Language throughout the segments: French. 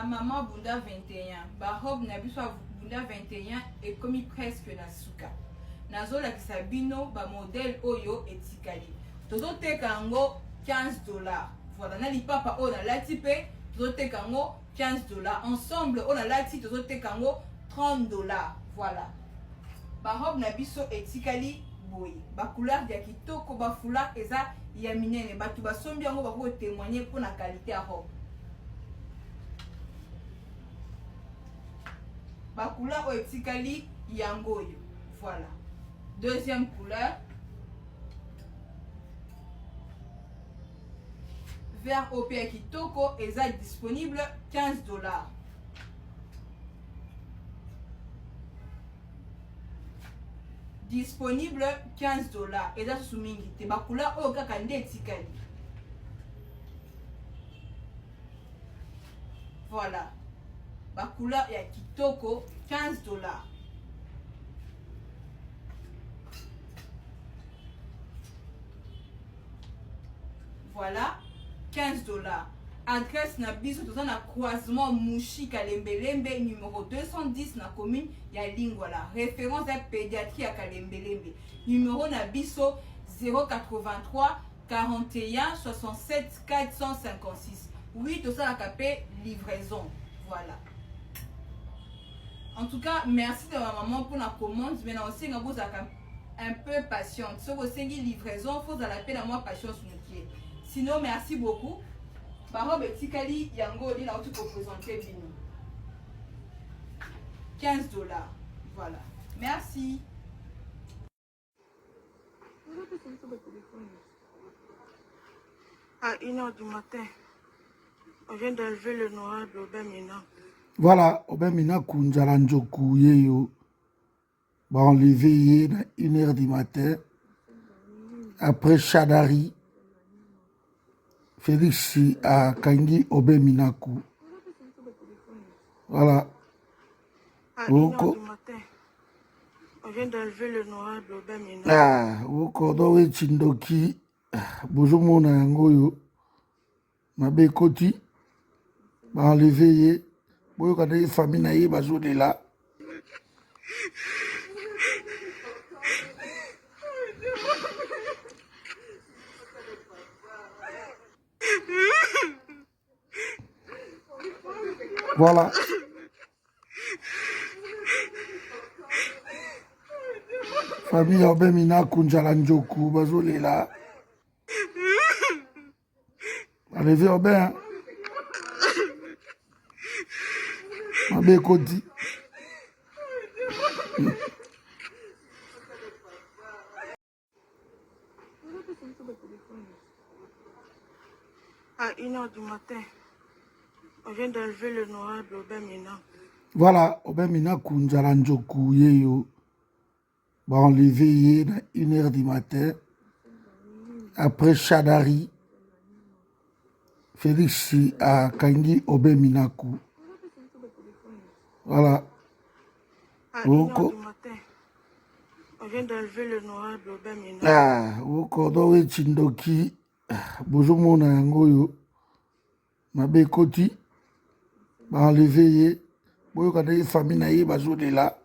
Maman Bunda 21, robe na biso Bunda 21 et comme presque na suka. Nazo la kisabino ba modèle oyo etikali. Tozo tekango $15. Voilà, na li papa o na lati pe tozo tekango $15. Ensemble on a lati tozo tekango $30. Voilà. Ba robe na biso etikali boy. Ba couleur ya kitoko ba foulard eza ya minene. Batu ba sombi yango ba ko témoigner pour la qualité ya robe. Ba couleur etikali yangoyo. Voilà. Deuxième couleur. Vert OP kitoko eza disponible $15. Disponible $15. Eza sumingi te ba couleur oyo kaka nde etikali. Voilà. Ba couleur ya kitoko $15. Voilà, $15. Adresse na biso toza na croisement Mouchi Kalembelembe numéro 210 na commune ya Lingwala. Référence à pédiatrie à Kalembelembe. Numéro na biso 083 41 67 456. Oui, tout ça la capé livraison. Voilà. En tout cas, merci de ma maman pour la commande. Maintenant aussi, vous avez un peu patiente. Si vous avez une livraison, il faut la peine à moi patience. Sinon, merci beaucoup. Barob et Tikali Yango, il a tout représenté Bino. $15. Voilà. Merci. À 1h du matin, on vient d'enlever le noir d'Obemina. Voilà, Obemina Kunjala Njoku Yeyo. Bah, enlevé hier à 1h du matin. Après Chadari. Félix à Kangi Obeminaku. Voilà. À 1h du matin, on vient d'enlever le noir d'Obemina. Ah, Okodowe Chindoki. Bozomona Yangoyo. Mabe Koti. Bah, enlevé hier. Boyo kade famille na ye bazo de là. Voilà. Famille Obemina Kunjala Njoku bazo de là. Enlevé Obin. Mabe Koti. À 1h du matin, on vient d'enlever le noir d'Obemina. Voilà, Obemina Kunjala Njoku Yeyo. Bah, enlevé hier à 1h du matin. Après Chadari. Félix à Kangi Obeminaku. Voilà. À 1h du matin, on vient d'enlever le noir d'Obemina. Ah, Okodowe Chindoki. Bozomona Yangoyo. Mabe Koti. Bah, enlevé hier. Boyo kade famille na ye bazo de là.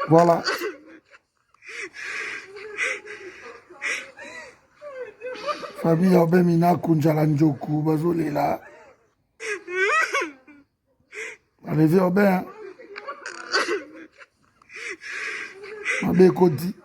Voilà. Famille Obemina Kunjala Njoku bazo de là. Enlevé Obin. Mabe Koti.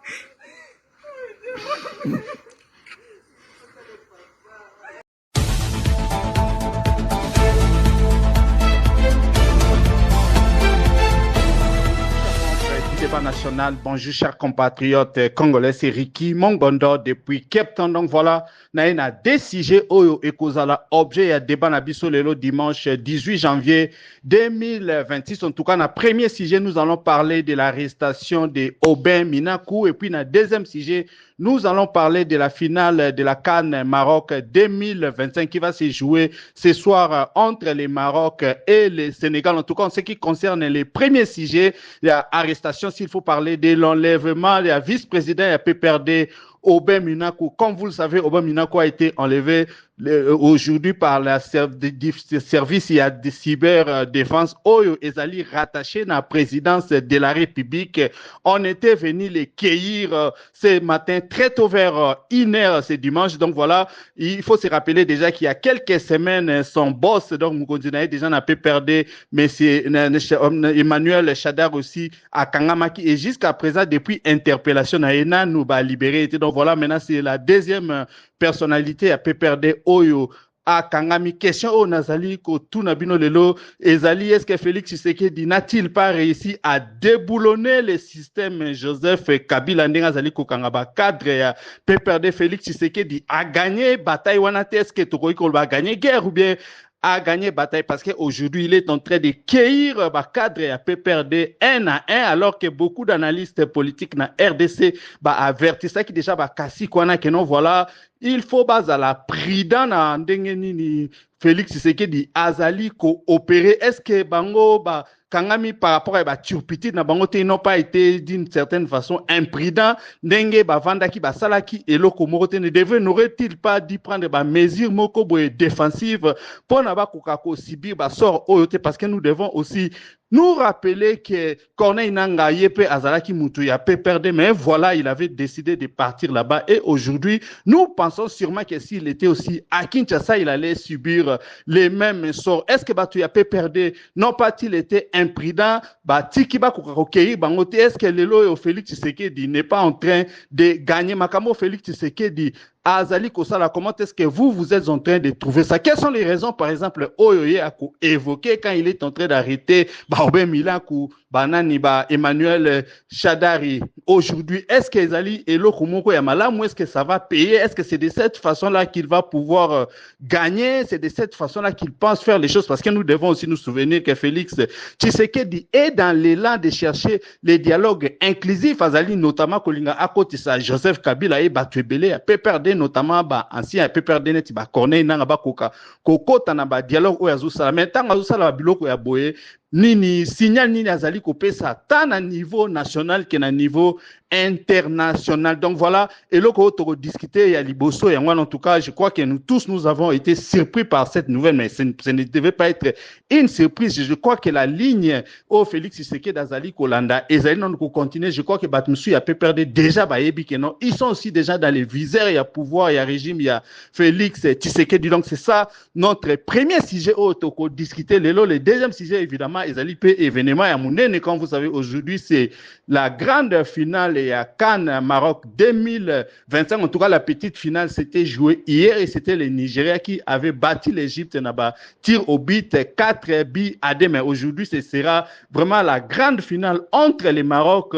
Débat national, bonjour chers compatriotes congolais, c'est Ricky Mongondo depuis Cape Town. Donc voilà, na décidé oyo ekozala objet ya débat na biso lelo dimanche 18 janvier 2026. En tout cas, na premier sujet, nous allons parler de l'arrestation de Obin Minaku et puis na deuxième sujet, nous allons parler de la finale de la CAN Maroc 2025 qui va se jouer ce soir entre les Maroc et le Sénégal. En tout cas, en ce qui concerne les premiers sujets, l'arrestation, s'il faut parler de l'enlèvement, de la vice-président et PPRD Aubin Minakou. Comme vous le savez, Aubin Minakou a été enlevé aujourd'hui par le service de cyberdéfense Oyo Ezali rattaché à la présidence de la République. On était venu les cueillir ce matin très tôt vers 1h ce dimanche. Donc voilà, il faut se rappeler déjà qu'il y a quelques semaines, son boss, donc Moukonzinaï, déjà n'a pas perdu, mais c'est Emmanuel Chadar aussi à Kangamaki. Et jusqu'à présent, depuis interpellation, Naena nous va libérer. Donc voilà, maintenant c'est la deuxième personnalité à PPRD Oyo à Kangami. Question au Nazali ko Tunabino Lelo Ezali, est-ce que Félix Tshisekedi n'a-t-il pas réussi à déboulonner le système Joseph Kabila Ndengazali ko Kangaba cadre ya PPRD Félix Tshisekedi a gagné bataille wana, est-ce que Tokoy ko va gagner guerre ou bien a gagné bataille parce qu'aujourd'hui, il est en train de cueillir le cadre à PPRD un à un, alors que beaucoup d'analystes politiques na RDC avertissent ça qui déjà kasi kwana que non, voilà, il faut baser la prudence na ndengeni Félix Tshisekedi azali coopérer. Est-ce que bango Kangami par rapport à la turpitude na bango te n'ont pas été d'une certaine façon imprudent ndenge vandaki salaki et le komorote n'aurait-il pas dû prendre des mesures moko boye défensives pour n'avoir kokako subir sort oyote, parce que nous devons aussi nous rappeler que Corneille Nangaa Yepe Azalaki Moutou a perdu, mais voilà, il avait décidé de partir là-bas. Et aujourd'hui, nous pensons sûrement que s'il était aussi à Kinshasa, il allait subir les mêmes sorts. Est-ce que Batu a perdu? Non pas-il était imprudent? Tikiba Koukakokei Bangote, est-ce que Lelo et Félix Tshisekedi n'est pas en train de gagner? Makamo Félix Tshisekedi Azali Kosala, comment est-ce que vous êtes en train de trouver ça? Quelles sont les raisons, par exemple, Oyoye a évoqué quand il est en train d'arrêter Baobé Milakou, Banani, Emmanuel Chadari aujourd'hui? Est-ce que Ezali et Lokumoko Yamalam, ou est-ce que ça va payer? Est-ce que c'est de cette façon-là qu'il va pouvoir gagner? C'est de cette façon-là qu'il pense faire les choses? Parce que nous devons aussi nous souvenir que Félix Tshisekedi est dans l'élan de chercher les dialogues inclusifs. Azali, notamment, Kolinga Akotisa, Joseph Kabila et Batuebele, a PPRD, notamment ancien PPRD net Corneille Nangaa Koka kokota na dialogue o yazusala, mais tant azusala biloko ya boye nini signal nini azali kopesa tant à niveau national que na niveau international. Donc voilà, et là qu'on a discuté à Liboso et moi en tout cas, je crois que nous tous nous avons été surpris par cette nouvelle, mais ce ne devait pas être une surprise. Je crois que la ligne au Félix Tshisekedi d'Azali Kolanda et Zali non continuer, je crois que Batmusu a perdu déjà bayebi que non, ils sont aussi déjà dans les viseurs, il y a pouvoir, il y a régime, il y a Félix Tshisekedi. Donc c'est ça notre premier sujet au toko discuter. Le deuxième sujet évidemment Ezali pe événement à Mounene, comme vous savez aujourd'hui c'est la grande finale et à CAN Maroc 2025. En tout cas, la petite finale s'était jouée hier et c'était le Nigeria qui avait battu l'Égypte. Tir au but 4 buts à 2. Mais aujourd'hui, ce sera vraiment la grande finale entre les Maroc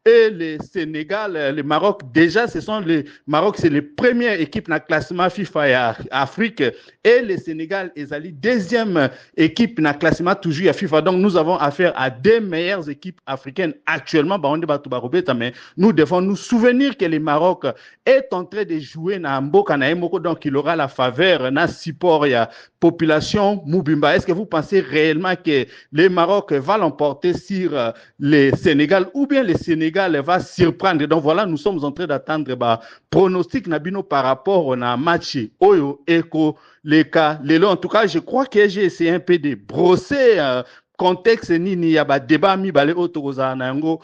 et le Sénégal. Le Maroc, déjà, Maroc, c'est la première équipe dans le classement FIFA et Afrique. Et le Sénégal, Ezali, deuxième équipe dans le classement toujours à FIFA. Donc, nous avons affaire à deux meilleures équipes africaines actuellement. Mais nous devons nous souvenir que le Maroc est en train de jouer dans Mboka na Moko. Donc, il aura la faveur, na support, il y a population Moubimba. Est-ce que vous pensez réellement que le Maroc va l'emporter sur le Sénégal ou bien le Sénégal va surprendre? Donc voilà, nous sommes en train d'attendre pronostic Nabino par rapport au match Oyo Eko les cas. En tout cas, je crois que j'ai essayé un peu de brosser contexte nini ya débat mi balé autorosa nango.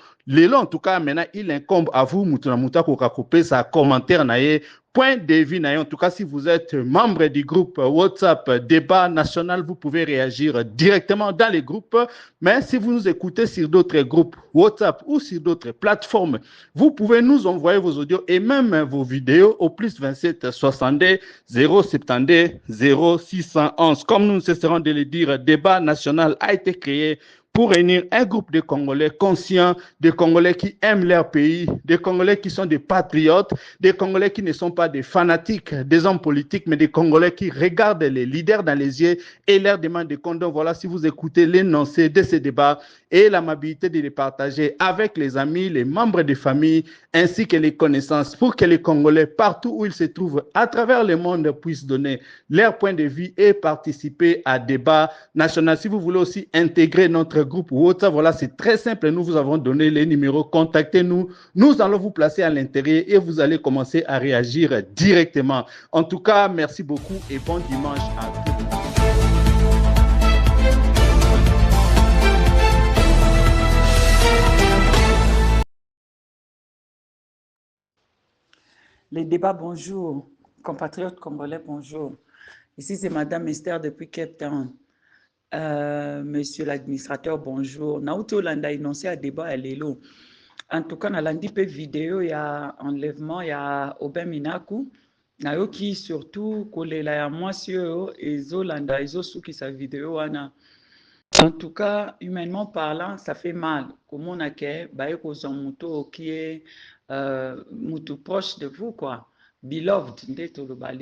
En tout cas, maintenant, il incombe à vous, Moutunamuta Kokakope, sa commentaire naie, point de vue naie. En tout cas, si vous êtes membre du groupe WhatsApp Débat National, vous pouvez réagir directement dans les groupes. Mais si vous nous écoutez sur d'autres groupes WhatsApp ou sur d'autres plateformes, vous pouvez nous envoyer vos audios et même vos vidéos au plus 27 62 072 0611. Comme nous ne cesserons de le dire, Débat National a été créé pour réunir un groupe de Congolais conscients, des Congolais qui aiment leur pays, des Congolais qui sont des patriotes, des Congolais qui ne sont pas des fanatiques, des hommes politiques, mais des Congolais qui regardent les leaders dans les yeux et leur demandent des comptes. Donc voilà, si vous écoutez l'énoncé de ces débats et l'amabilité de les partager avec les amis, les membres des familles, ainsi que les connaissances, pour que les Congolais, partout où ils se trouvent, à travers le monde, puissent donner leur point de vue et participer à débat national. Si vous voulez aussi intégrer notre groupe WhatsApp, voilà, c'est très simple. Nous vous avons donné les numéros. Contactez-nous. Nous allons vous placer à l'intérieur et vous allez commencer à réagir directement. En tout cas, merci beaucoup et bon dimanche à tous. Les débats, bonjour. Compatriotes congolais, bonjour. Ici, c'est Madame Esther depuis Cape Town. Monsieur l'administrateur, bonjour. Nauti Olanda énoncé à débat à l'élo. En tout cas, dans l'andipe vidéo, il y a enlèvement, il y a Aubin Minaku. Nayoki surtout, kolela ya mwasi oyo, ezolanda, ezosuki sa vidéo wana. En tout cas, humainement parlant, ça fait mal. Comment on a que, qui est mutu proche de vous, quoi. Beloved,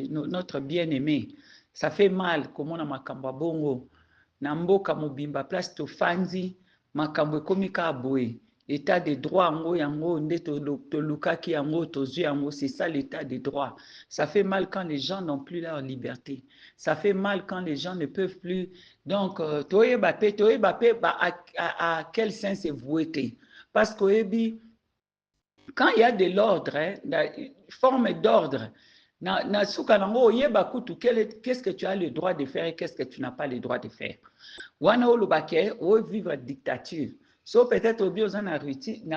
notre bien-aimé. Ça fait mal. Comment on a makamba bongo. Namboka mobimba place to fanzi, makambo komika aboye. État de droit, yango, lukaki yango, yango, c'est ça l'état de droit. Ça fait mal quand les gens n'ont plus leur liberté. Ça fait mal quand les gens ne peuvent plus. Donc, Toye Bappé, à quel sens c'est voué? Parce que quand il y a de l'ordre, forme d'ordre, qu'est-ce que tu as le droit de faire et qu'est-ce que tu n'as pas le droit de faire? Wana olubake, ou vivre la dictature. So peut-être au bio na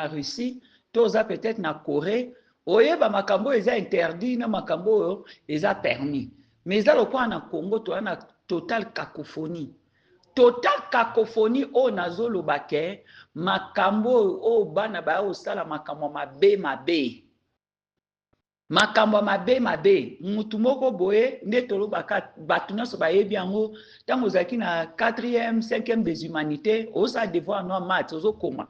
Russie, toza peut-être na Corée, oyeba makambo eza interdit na makambo eza permis. Mais là le quoi na Congo to na total cacophonie. Total cacophonie o nazo lubake, makambo o bana ba o sala makambo mabe. Makambo mabe mutu moko boye nde tolobaka batu nyonso bayebi yango ntango ozalaki na 4e 5e des humanités oza devoir no mat ozokoma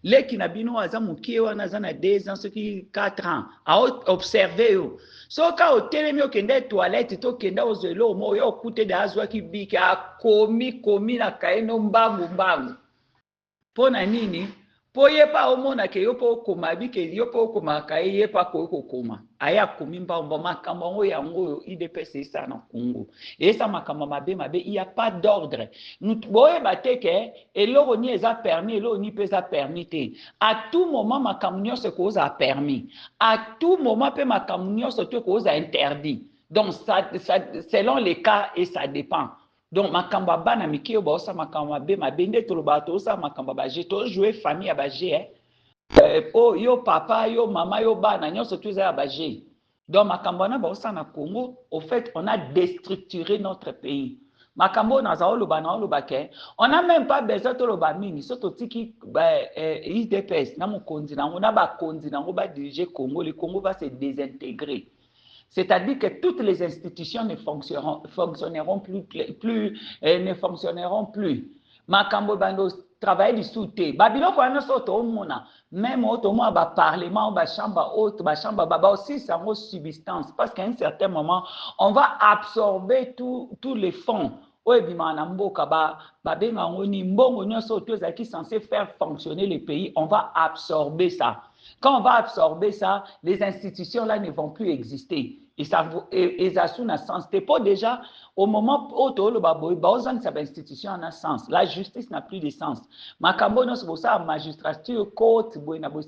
leki na bino aza mokie wana aza na 2 ans soki 4 ans aobserve yo soka otelemi okende toilette tokenda ozelo mo yo okute de azwaki bike akomi na kaino mbangu mpona nini po ye pa omona ke yo po okoma bike yo po okoma kai ye pa ko okoma aya komi mbamba makambo ngo yango IDPS esa na Congo esa makambo mabe il y a pas d'ordre nous boye bateke eloko ni eza permis eloko ni pesa permis à tout moment makambo nyonso ko za permis à tout moment pe makambo nyonso to ko za interdit donc ça selon les cas et ça dépend. Donc, makamba bana mikio ba osa makamba mabe nde toloba to osa makamba ba je to jouer famille ba je yo papa yo mama yo bana nyonso tu za ba je. Donc makamba na ba osa na Congo, au fait, on a déstructuré notre pays. Makambo na za oloba na oloba ke, on n'a même pas besoin de loba mini, soto tiki IDPS na mo konzi na on a ba konzi na ba diriger Congo, le Congo va se désintégrer. C'est-à-dire que toutes les institutions ne fonctionneront plus. Makambo bando travail du souté. Babilo ko na soto mona. Même autrement ba parlement, ba chambre haute, ba chambre baba aussi ça a substance parce qu'à un certain moment on va absorber tous les fonds. Oebima na mboka ba benga ngoni mbongo nyonso to za qui censé faire fonctionner le pays, on va absorber ça. Quand on va absorber ça, les institutions là ne vont plus exister. Et ça n'a sens. C'est pas déjà au moment où le institution a sens. La justice n'a plus de sens. Makambo non c'est ça magistrature courte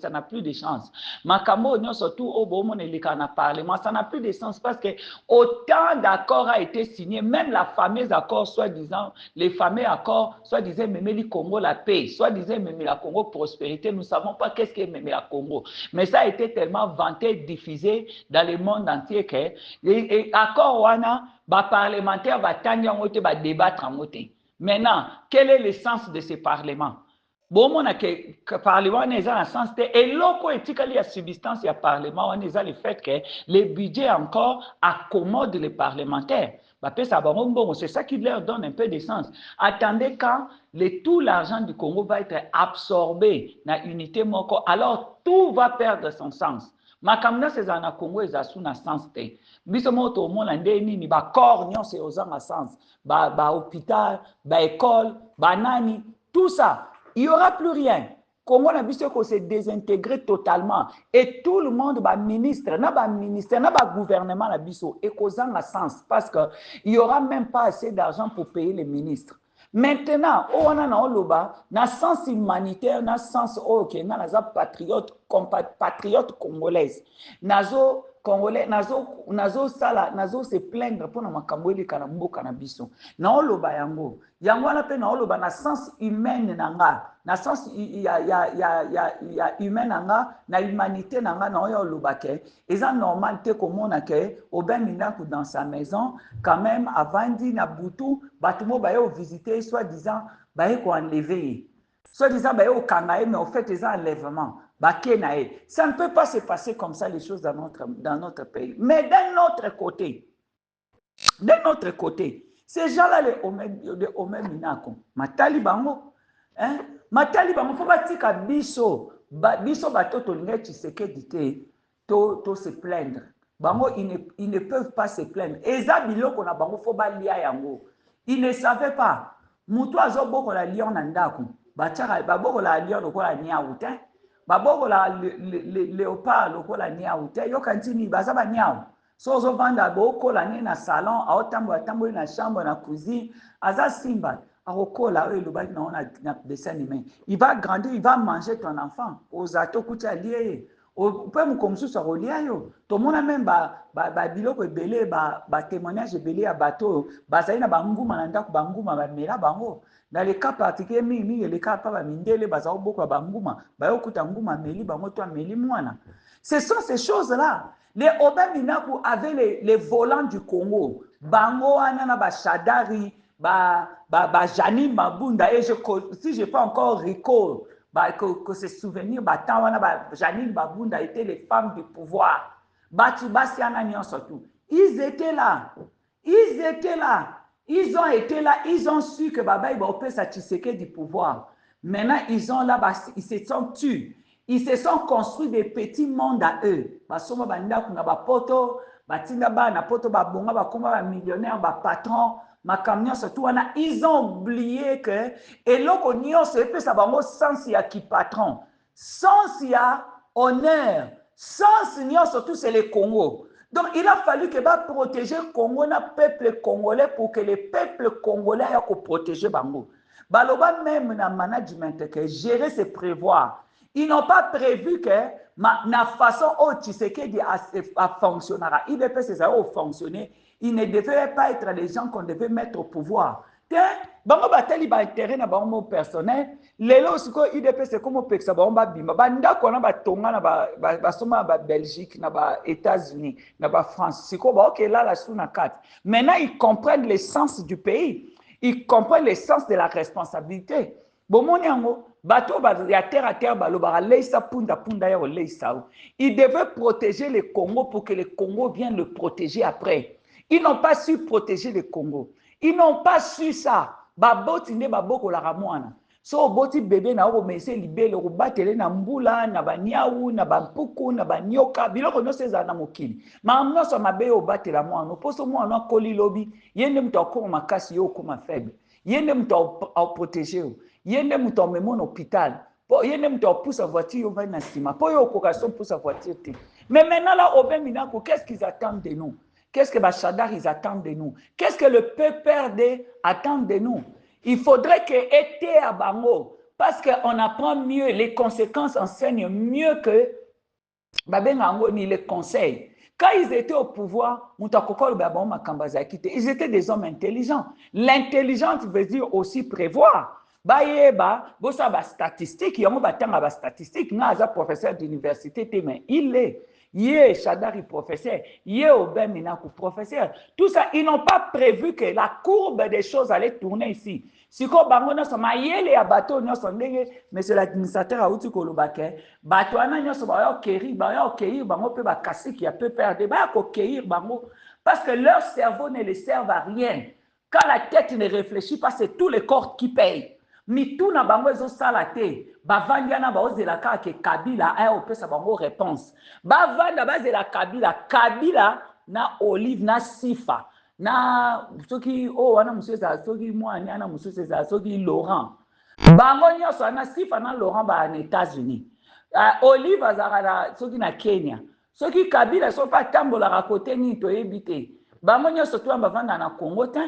ça n'a plus de chance. Makambo non surtout au moment où les canards parlement ça n'a plus de sens parce que autant d'accords a été signé, même la fameuse accord soi-disant les fameux accords soi-disant même le Congo la paix, soi-disant même la Congo prospérité, nous savons pas qu'est-ce qu'est même la Congo. Mais ça a été tellement vanté, diffusé dans le monde entier que et accord wana ba parlementaire va tanya ngote ba débattre ngote. Maintenant, quel est le sens de ces parlements? Bon mona que parlement n'est pas en sens et loko etikali ya substance ya parlement on est le fait que les budgets encore accommodent les parlementaires. C'est ça qui leur donne un peu de sens. Attendez quand tout l'argent du Congo va être absorbé dans l'unité moko, alors tout va perdre son sens. Makamna c'est na Congo ezasu na sens te. Biso moto mona ndeni ni ba corps nyonso ozanga sens. Ba hôpital, ba école, ba nani, tout ça, il y aura plus rien. Congo na biso ko se désintégrer totalement et tout le monde ba ministre na ba gouvernement na biso et kozanga sens parce que il y aura même pas assez d'argent pour payer les ministres. Maintenant, on a na oloba na sens humanitaire na sens OK na za patriote congolaise. Nazo Congolais nazo sala nazo se plaindre pour na makambo eli kana mboka na biso. Na oloba yango wana pe na oloba na sens humaine nanga, na sens ya humain nanga, na humanité nanga na oyo oloba ke eza normal te komona ke obemina ku dans sa maison quand même avandi na butu batumo ba yo visiter soi-disant ba ko enlever. Soi-disant ba yo kangaye mais au fait eza enlèvement. Ça ne peut pas se passer comme ça les choses dans notre pays. Mais d'un autre côté, ces gens-là, les Omer Minako, Matali Bango, faut pas dire que biso bato tolinga Tshisekedi te, to se plaindre. Bango, ils ne peuvent pas se plaindre. Eza biloko na bango faut ba lia yango. Ils ne savaient pas. Mutu azoboko la lion na ndako. Batara baboko la lion lokola niaoutin. Baboko la léopard lokola niaoutin. Yo kantini bazaba niao. Sozo vanda boko la ni na salon, aotambo na chambre na cuisine, aza simba. Arokola eux le bac na dessin animé. Il va grandir, il va manger ton enfant. Aux ato kucha lié. Peut me comme ça relié yo. Tout le monde même biloko belé témoignage belé à bateau. Bazaina banguma nanda ku banguma ba mera bango. Dans les cas particuliers les cas pas mindele bazao beaucoup banguma. Ba yokuta nguma meli bango toi meli mwana. Ce sont ces choses-là. Les Obaminaku avaient les volants du Congo. Bango anana ba Shadari, ba Janine Mabunda. Et si je peux encore recall, que ces souvenirs, Janine Mabunda étaient les femmes du pouvoir. Surtout. Ils étaient là. Ils étaient là. Ils ont été là. Ils ont su que Baba Iba sa Tshisekedi du pouvoir. Maintenant, ils se sont tués. Ils se sont construits des petits mondes à eux. Basoma banda kuna ba poto, batinda ba na poto ba bonga ba koma ba millionnaire ba patron, ma camion surtout ils ont oublié que et loko nyonso epesa ça bango sens ya ki patron. Sens ya honneur, sens nyonso surtout c'est le Congo. Donc il a fallu que ba protéger Congo na peuple congolais pour que le peuple congolais ait ko protéger bango. Baloba même na management que gérer c'est prévoir. Ils n'ont pas prévu que la façon dont Tshisekedi fonctionnera, IDP c'est ça, fonctionner, il ne devait pas être les gens qu'on devait mettre au pouvoir. Bango bateli ba intérêt na bango personnel, lelo siko IDP c'est comme peksa bango ba bima, banda kona ba tonga na ba soma ba Belgique, na ba États-Unis, na ba France, siko ba OK là la sous na 4. Maintenant ils comprennent l'essence du pays, ils comprennent l'essence de la responsabilité. Bomoni yango bato ya terre à terre balobara leisa punda ya leisa. Ils devaient protéger le Congo pour que le Congo vienne le protéger après. Ils n'ont pas su protéger le Congo. Ils n'ont pas su ça. Baboti ne baboko la ramwana. So boti bébé na oro mese libele ro batele na mbula na baniaou na bampuku na banyoka biloko no seza na mokili. Mamno so mabe o batela mwana poso mwana koli lobi yende mtu akoma makasi yo koma faible. Yende mtu au protéger. Yende mtu amemona hôpital. Yende mtu pousse en voiture va na sima. Po yo occasion pousse en voiture. Mais maintenant là au Beminako, qu'est-ce qu'ils attendent de nous? Qu'est-ce que Bachadar ils attendent de nous? Qu'est-ce que le PPRD attend de nous? Il faudrait que été à Bango parce qu'on apprend mieux, les conséquences enseignent mieux que Babengango ni les conseils. Quand ils étaient au pouvoir, ils étaient des hommes intelligents. L'intelligence veut dire aussi prévoir. Bayeba, bossa ba statistique, yango batanga ba statistique, na za professeur d'université mais il est. Yé Shadari professeur, yé Obeminaku professeur. Tout ça, ils n'ont pas prévu que la courbe des choses allait tourner ici. Si ko bango na soma yele ya bateau nyo sondenge, monsieur l'administrateur a outi ko lobake, bateau ana nyo so ba yo keri, ba yo keir bango pe ba kasiki ya pe perdre, ba ko keir bango Parce que leur cerveau ne les sert à rien. Quand la tête ne réfléchit pas, c'est tous les corps qui payent. Mitou na bango ezo salate, bavandi na baozela ka ke Kabila a opesa bango réponse. Bavanda bazela Kabila na Olive na Sifa. Na soki wana monsieur za soki mwani ana monsieur za soki Laurent. Bango nyonso na Sifa na Laurent ba en États-Unis. Olive azara soki na Kenya. Soki Kabila so pa tambola côté ni to ebité. Bango nyonso to bavanda na Congo te.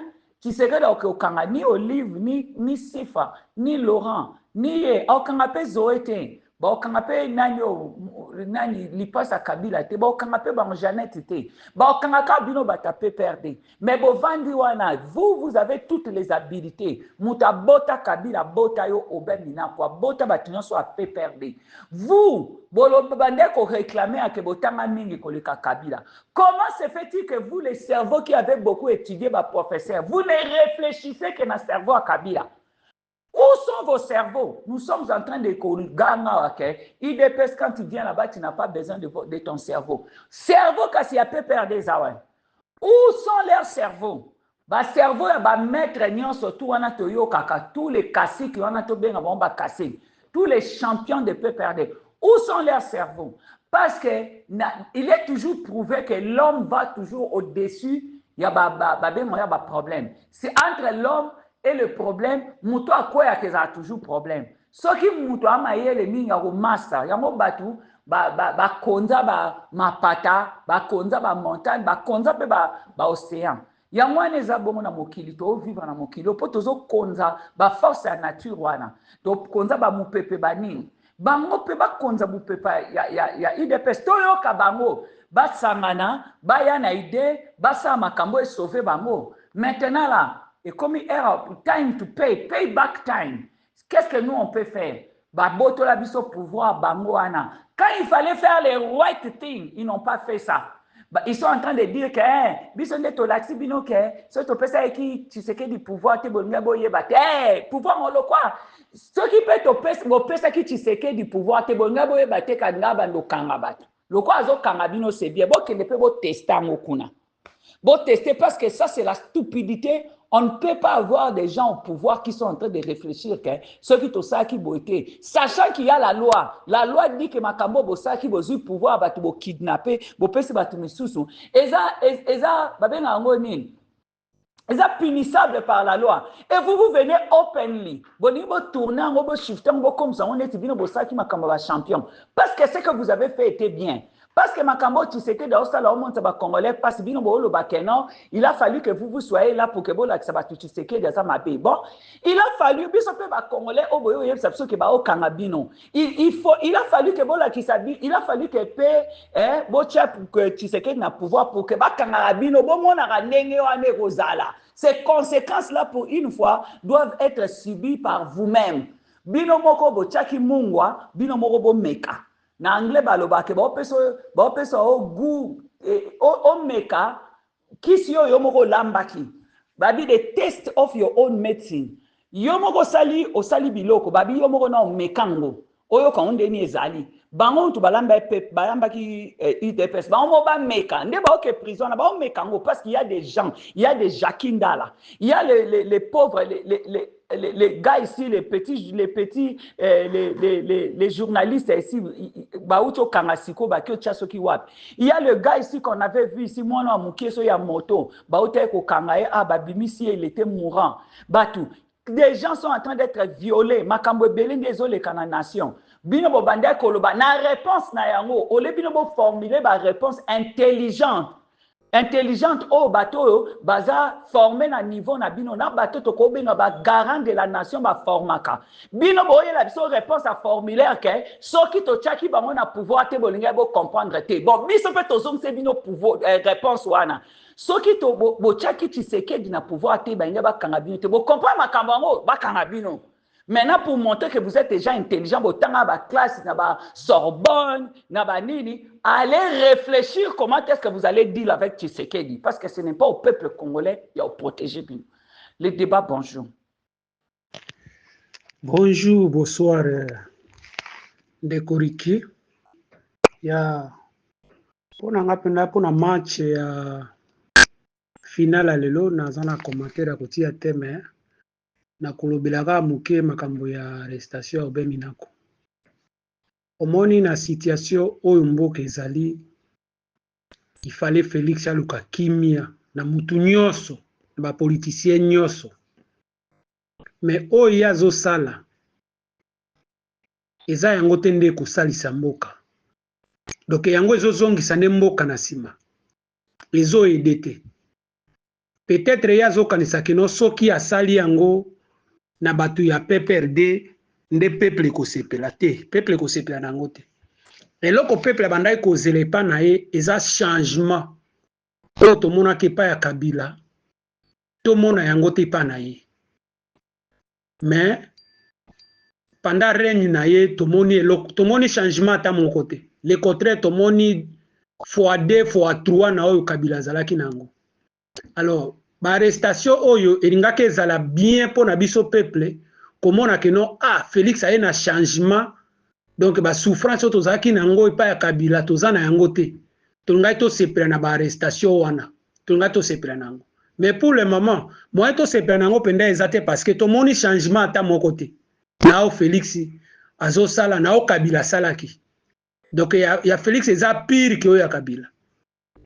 Tshisekedi okanga ni Olive ni Sifa ni Laurent ni okanga pe Zoé te ba okanga pe nani lipasa Kabila te ba okanga pe ba Jeannette te ba okanga ka bino batape perdre mais bo vandi wana vous avez toutes les habilités muta bota Kabila bota yo obemina kwa bota batinyo so a pe perdre vous bolo bande ko réclamer à que botanga mingi koleka Kabila. Comment se fait-il que vous les cerveaux qui avaient beaucoup étudié ma professeur vous ne réfléchissez que dans le cerveau à Kabila? Où sont vos cerveaux? Nous sommes en train de gagner, ok? IDPS, quand tu viens là-bas, tu n'as pas besoin de ton cerveau. Cerveau, quand il y a peu perdre des aouins. Où sont leurs cerveaux? Ba cerveau, ba maître nion surtout on a toyo kaka tous les cassés qui on a to bien on va casser. Tous les champions de peu perdre. Où sont leurs cerveaux? Parce que il est toujours prouvé que l'homme va toujours au-dessus. Il y a ba problème. C'est entre l'homme et le problème, muto akwa ya keza toujours problème. Soki muto amayele minga ko master, yango batu ba konza ba mapata, ba konza ba montagne, ba konza pe ba océan. Yango eza bongo na mokili to vivre na mokili po tozo konza ba force ya nature wana. To konza ba mupepe banini. Bango pe ba konza mupepa ya IDPS to yoka bango ba sangana, ba ya na idée, ba sa makambo e sauver bango. Maintenant là et comme il est time to pay back time. Qu'est-ce que nous on peut faire? Baboto la biso pouvoir bangoana. Quand il fallait faire les right things, ils n'ont pas fait ça. Ils sont en train de dire que biso neto laxi bino que ce to pesa qui tu sais que du pouvoir te bolinga boye bate pouvoir on le quoi. Ce qui peut te pesa qui tu sais que du pouvoir te bolinga boye bate kanga bando kanga bate. Le quoi azo kanga bino c'est bien. Bon que ne peut pas tester ngokuna. Bon tester parce que ça c'est la stupidité. On ne peut pas avoir des gens au pouvoir qui sont en train de réfléchir que ceux qui ont ça qui boité, sachant qu'il y a la loi. La loi dit que makambo bossa qui bozu pouvoir batu bo kidnapper, bo pesi batu misusu. Eza babenga ngoni. Eza punissable par la loi. Et vous venez openly. Boni bo tourner ngo bo shifter ngo comme ça on est bino bossa qui makambo ba champion. Parce que ce que vous avez fait était bien. Parce que Makambo, tu sais que dans ce là, on Congolais, parce que il a fallu que vous soyez là pour que vous tu sais que ça m'a payé. Bon, il a fallu, Congolais, il a fallu que vous il a fallu que paix, pour que tu sais que na pouvoir pour que Bakangabino, ces conséquences-là, pour une fois, doivent être subies par vous-même. Bino moko bo chaki mungwa, bino moko bo meka. Na anglais baloba ke ba opeso o gu o meka kisi yo moko lambaki babi the taste of your own medicine yo moko sali biloko babi yo moko na mekango oyo ka onde ni ezali bango to balamba balambaki IDPS ba mo ba meka nde ba ok prison na ba mekango parce qu'il y a des gens, il y a des Jakinda là, il y a les pauvres les gars ici, les journalistes ici, il y a le gars ici qu'on avait vu ici, moi, il y a moto, il était mourant. Des gens sont en train d'être violés. Makambo belin désolé kana nation. Bino bo bande koloba na réponse na yango, ole bino bo formuler ba réponse intelligente au bateau baza formé na niveau na bino na bateau to ko benga ba garant de la nation ba formaka bino boye la biso réponse à formulaire que soki to chaki bango na pouvoir te bolinga bo comprendre te bon biso pe to zom se bino pouvoir réponse wana soki to bo chaki Tshisekedi na pouvoir te banga ba kanga bino te bo comprendre makambo ngo ba kanga bino. Maintenant, pour montrer que vous êtes déjà intelligent, vous avez la classe, la Sorbonne, la Nini, allez réfléchir comment est-ce que vous allez dire avec Tshisekedi. Parce que ce n'est pas au peuple congolais, il y a au protégé. Le débat, bonjour. Bonjour, bonsoir, de Koriki. Il y a pour un match final à lelo naza na commentaire kotia teme na kolobelaka muke makambo ya arrestation ya Aubin Minaku. Omoni na situation oyo mboka ezali, il fallait Félix aluka kimia na mutu nyonso na ba politicien nyonso. Mais oyo azo sala eza yango te nde kosalisa mboka. Donc yango ezozongisa nde mboka na sima. Ezo aide te. Peut-être yazo kanisa kino soki asali yango na batu ya PPRD nde peuple ekosepela te. Peuple ekosepela nango te. Eloko peuple bandai kozela pa na ye eza changement. Oyo tomonaki pa ya Kabila tomona yango te pa na ye. Mais pendant règne na ye tomoni changement ata mon côté. Le contraire tomoni x2 x3 na oyo Kabila zalaki nango. Alors ba arrestation oyo elingaki ezala bien pour na biso peuple komona ke non Félix a na changement. Donc ba souffrance to zaki nango epa ya Kabila tozana yango te. Tolungai to sepela na ba arrestation wana. Tolungai to sepela nango. Mais pour le moment, moi to sepela nango penda ezate parce que to moni changement ata mon côté. Nao Félix azo sala nao Kabila salaki. Donc ya Félix eza pire que ya Kabila.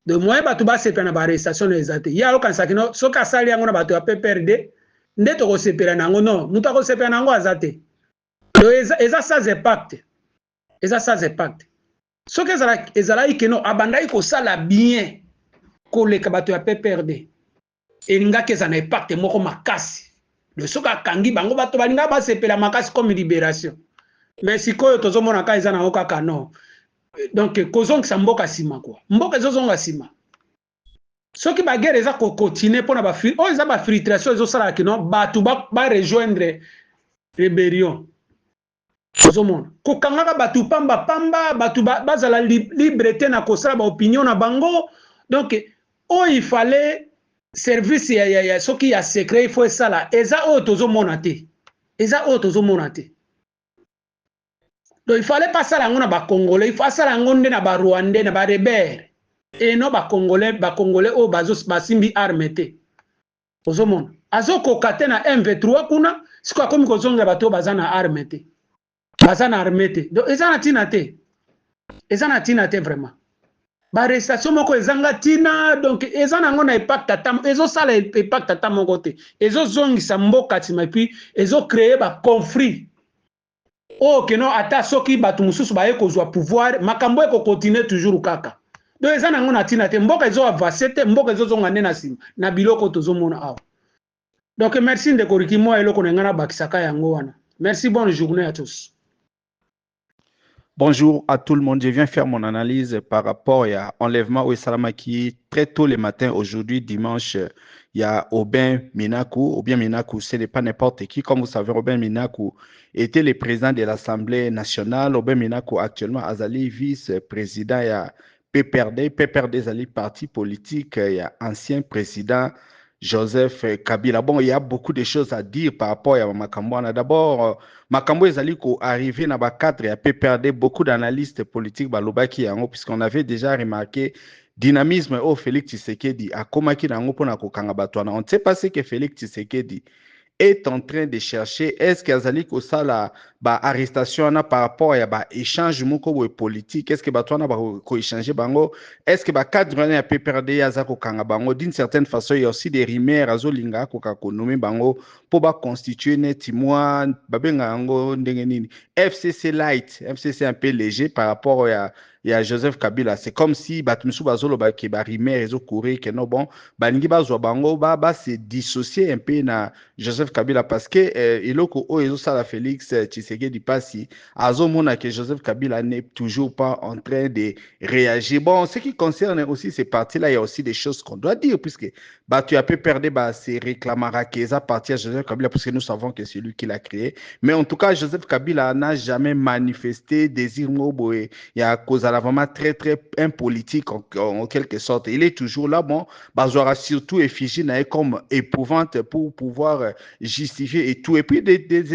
Donc moi ba to ba sepela na ba arrestation ezate. Ya o kansaki no soka sali yango na bato ya PPRD nde to ko sepela nango non. Muta ko sepela nango azate. Donc eza sans impact. Eza sans impact. Ce que ezala ikeno abandai ko sala bien ko le kabato ya PPRD. Elinga ke za na impact moko makasi. Le soka kangi bango bato balinga ba sepela makasi comme libération. Mais sikoyo tozomona ka eza na okaka non. Donc kozong sa mboka sima quoi. Mboka ezozonga sima. Soki ba guerre eza ko continuer pona ba eza ba filtration ezosala kino bato ba rejoindre rébellion. Kozomona kokangaka batu pamba batu bazala liberté na kosala ba opinion na bango. Donc il fallait service ya soki ya secret il faut sala eza o tozomona te. Eza o tozomona te. Donc il fallait pas sala ngona ba congolais, il faut sala ngonde na ba rwandais na ba rebelle. Et non ba congolais o bazos basimbi armé te. Kozomona azoko kate na M23 kuna siko komi kozonga bato bazana armé te. Bazana armé te. Donc ezana tina te. Ezana tina te vraiment. Ba arrestation moko ezanga tina donc ezana ngona impact atam ezo sala impact atam moko te. Ezo zongisa mboka tima puis ezo créer ba conflit. Oh que non ata soki batu mususu ba ekozwa pouvoir makambo eko continuer toujours kaka. Donc ezana ngona tina te mboka ezo avancer te mboka ezo zonga nde na sima na biloko tozomona awa. Donc merci ndeko Riki moi eloko ngana bakisaka yango wana. Merci, bonne journée à tous. Bonjour à tout le monde. Je viens faire mon analyse par rapport à l'enlèvement au Salamaki très tôt le matin aujourd'hui, dimanche. Il y a Aubin Minaku. Aubin Minaku, ce n'est pas n'importe qui. Comme vous savez, Aubin Minaku était le président de l'Assemblée nationale. Aubin Minaku, actuellement, Azali, vice-président. Il y a PPRD. PPRD, Azali, parti politique. Il y a ancien président Joseph Kabila. Bon, il y a beaucoup de choses à dire par rapport à Makambo. D'abord, Makambo est arrivé dans le cadre et a perdu beaucoup d'analystes politiques puisqu'on avait déjà remarqué dynamisme au Félix Tshisekedi à Komaki Nango pona kokanga batwana. On ne sait pas ce que Félix Tshisekedi est en train de chercher. Est-ce qu'il y a la arrestation par rapport à l'échange politique? Est-ce que batwana va échanger bango? Est-ce que cadre a PPRD yazako kanga bango? D'une certaine façon, il y a aussi des rumeurs à Zolinga kokakonomi bango pour constituer netimoa babenga ango ndengenini. FCC light, FCC un peu léger par rapport à il y a Joseph Kabila. C'est comme si Batumsu Bazolo qui ba rimer réseau courir que non bon baningi bazwa bango se dissocier un peu na Joseph Kabila parce que iloko o ezo sala Félix Tshisekedi passi azomona que Joseph Kabila n'est toujours pas en train de réagir. Bon, ce qui concerne aussi ces parties-là, il y a aussi des choses qu'on doit dire puisque tu as pu perdre ces réclamara qui est à partir de Joseph Kabila parce que nous savons que c'est lui qui l'a créé. Mais en tout cas, Joseph Kabila n'a jamais manifesté désir moboé. Il y a cause à a vraiment très, très un politique en quelque sorte. Il est toujours là, bon, Bazoara surtout effigie comme épouvante pour pouvoir justifier et tout. Et puis,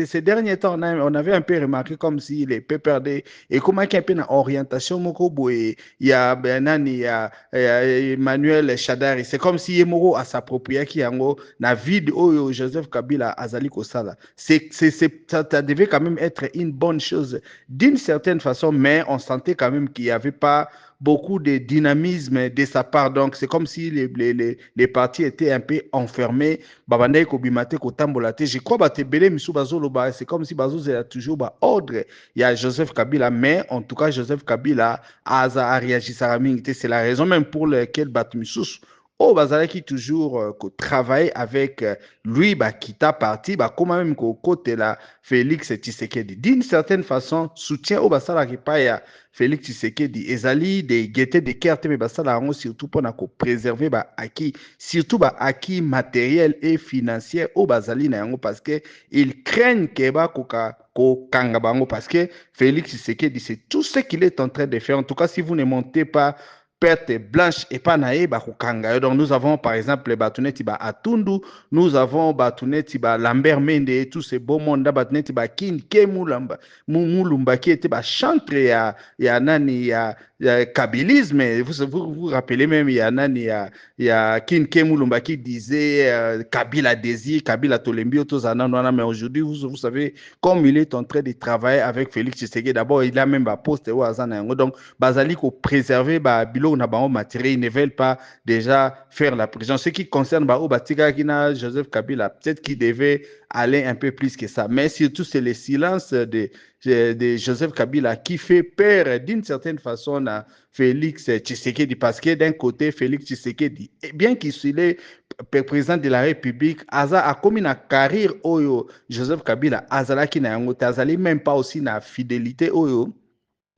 ces derniers temps, on avait un peu remarqué comme s'il est peu perdu. Et comment il y a un peu orientation, il y a Benan, il y a Emmanuel Chadari. C'est comme si Yemoro a s'approprié qui en haut, la vie de Joseph Kabila Azali Kosala. Ça devait quand même être une bonne chose d'une certaine façon, mais on sentait quand même qu'il n'y avait pas beaucoup de dynamisme de sa part. Donc, c'est comme si les partis étaient un peu enfermés. Je crois que c'est comme si Bazo a toujours ordre. Il y a Joseph Kabila, mais en tout cas, Joseph Kabila a réagi. C'est la raison même pour laquelle Batmissous au bazala qui toujours travaille avec lui qui t'a parti comment même qu'au côté là Félix Tshisekedi d'une certaine façon soutient au basala qui pas Félix Tshisekedi ezali de guetter de carte mais basala surtout pour préserver acquis surtout acquis matériel et financier au bazali na yango parce que ils craignent que ko kanga bango parce que Félix Tshisekedi c'est tout ce qu'il est en train de faire. En tout cas, si vous ne montez pas perte blanche et pas naïe bakukanga. Donc nous avons par exemple les Batuneti Atundu, nous avons Batuneti Lambert Mende et tous ces beaux mondes Batuneti Kin Kemulamba Mulumba qui était chantre ya nani ya kabilisme. Vous rappelez même il y a nani ya Kin Kemulumba qui disait Kabila désir, Kabila Tolembi Otozana, mais aujourd'hui vous savez comme il est en train de travailler avec Félix Tshisekedi. D'abord il a même posté au Azana. Donc bazali ko préserver bilo matériel, ils ne veulent pas déjà faire la prison. Ce qui concerne Joseph Kabila, peut-être qu'il devait aller un peu plus que ça. Mais surtout, c'est le silence de Joseph Kabila qui fait peur d'une certaine façon à Félix Tshisekedi. Parce que d'un côté, Félix Tshisekedi, bien qu'il soit président de la République, a comme une carrière Oyo, Joseph Kabila, Azala qui n'a même pas aussi la fidélité Oyo.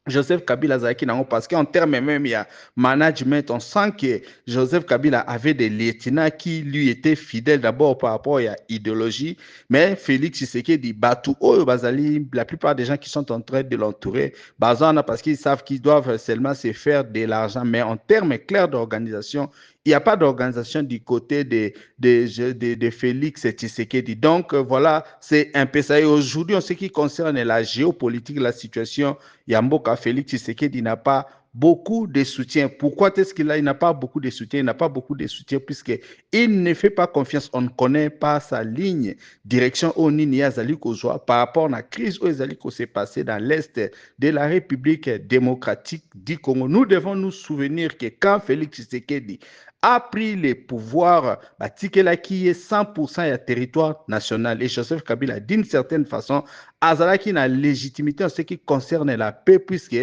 Joseph Kabila Zaki Nango, parce qu'en termes même, il y a management, on sent que Joseph Kabila avait des lieutenants qui lui étaient fidèles d'abord par rapport à l'idéologie, mais Félix Tshisekedi, Batou, Bazali, la plupart des gens qui sont en train de l'entourer, Bazana, parce qu'ils savent qu'ils doivent seulement se faire de l'argent, mais en termes clairs d'organisation, il n'y a pas d'organisation du côté de Félix Tshisekedi. Donc, voilà, c'est un peu ça. Et aujourd'hui, en ce qui concerne la géopolitique, la situation, Yamboka Félix Tshisekedi n'a pas beaucoup de soutien. Pourquoi est-ce qu'il n'a pas beaucoup de soutien? Il n'a pas beaucoup de soutien puisqu'il ne fait pas confiance. On ne connaît pas sa ligne direction au Nini Azali Kozwa par rapport à la crise où Azali s'est passé dans l'Est de la République démocratique du Congo. Nous devons nous souvenir que quand Félix Tshisekedi a pris les pouvoirs, Tikela qui est 100% à territoire national. Et Joseph Kabila, d'une certaine façon, Azala qui a légitimité en ce qui concerne la paix, puisque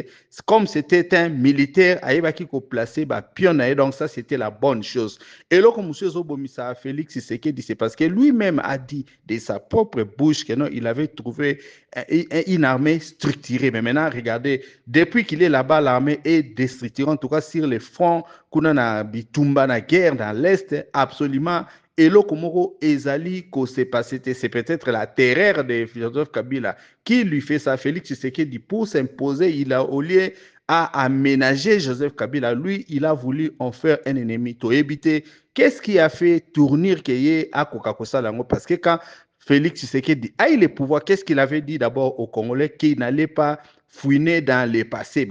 comme c'était un militaire, Aïba qui a placé pionnier, donc ça c'était la bonne chose. Et là, comme M. Zobomisa Félix Tshisekedi, c'est parce que lui-même a dit de sa propre bouche que non, il avait trouvé une armée structurée. Mais maintenant, regardez, depuis qu'il est là-bas, l'armée est déstructurée, en tout cas sur les fronts qu'on a bitumba na guerre dans l'Est, absolument. Et le Komoro Ezali, c'est peut-être la terreur de Joseph Kabila qui lui fait ça. Félix Tshisekedi, pour s'imposer, il a, au lieu à aménager Joseph Kabila, lui, il a voulu en faire un ennemi. Qu'est-ce qui a fait tournir Keye à Kokakosa Lango? Parce que quand Félix Tshisekedi a eu le pouvoir, qu'est-ce qu'il avait dit d'abord aux Congolais? Qu'il n'allait pas fouiner dans le passé.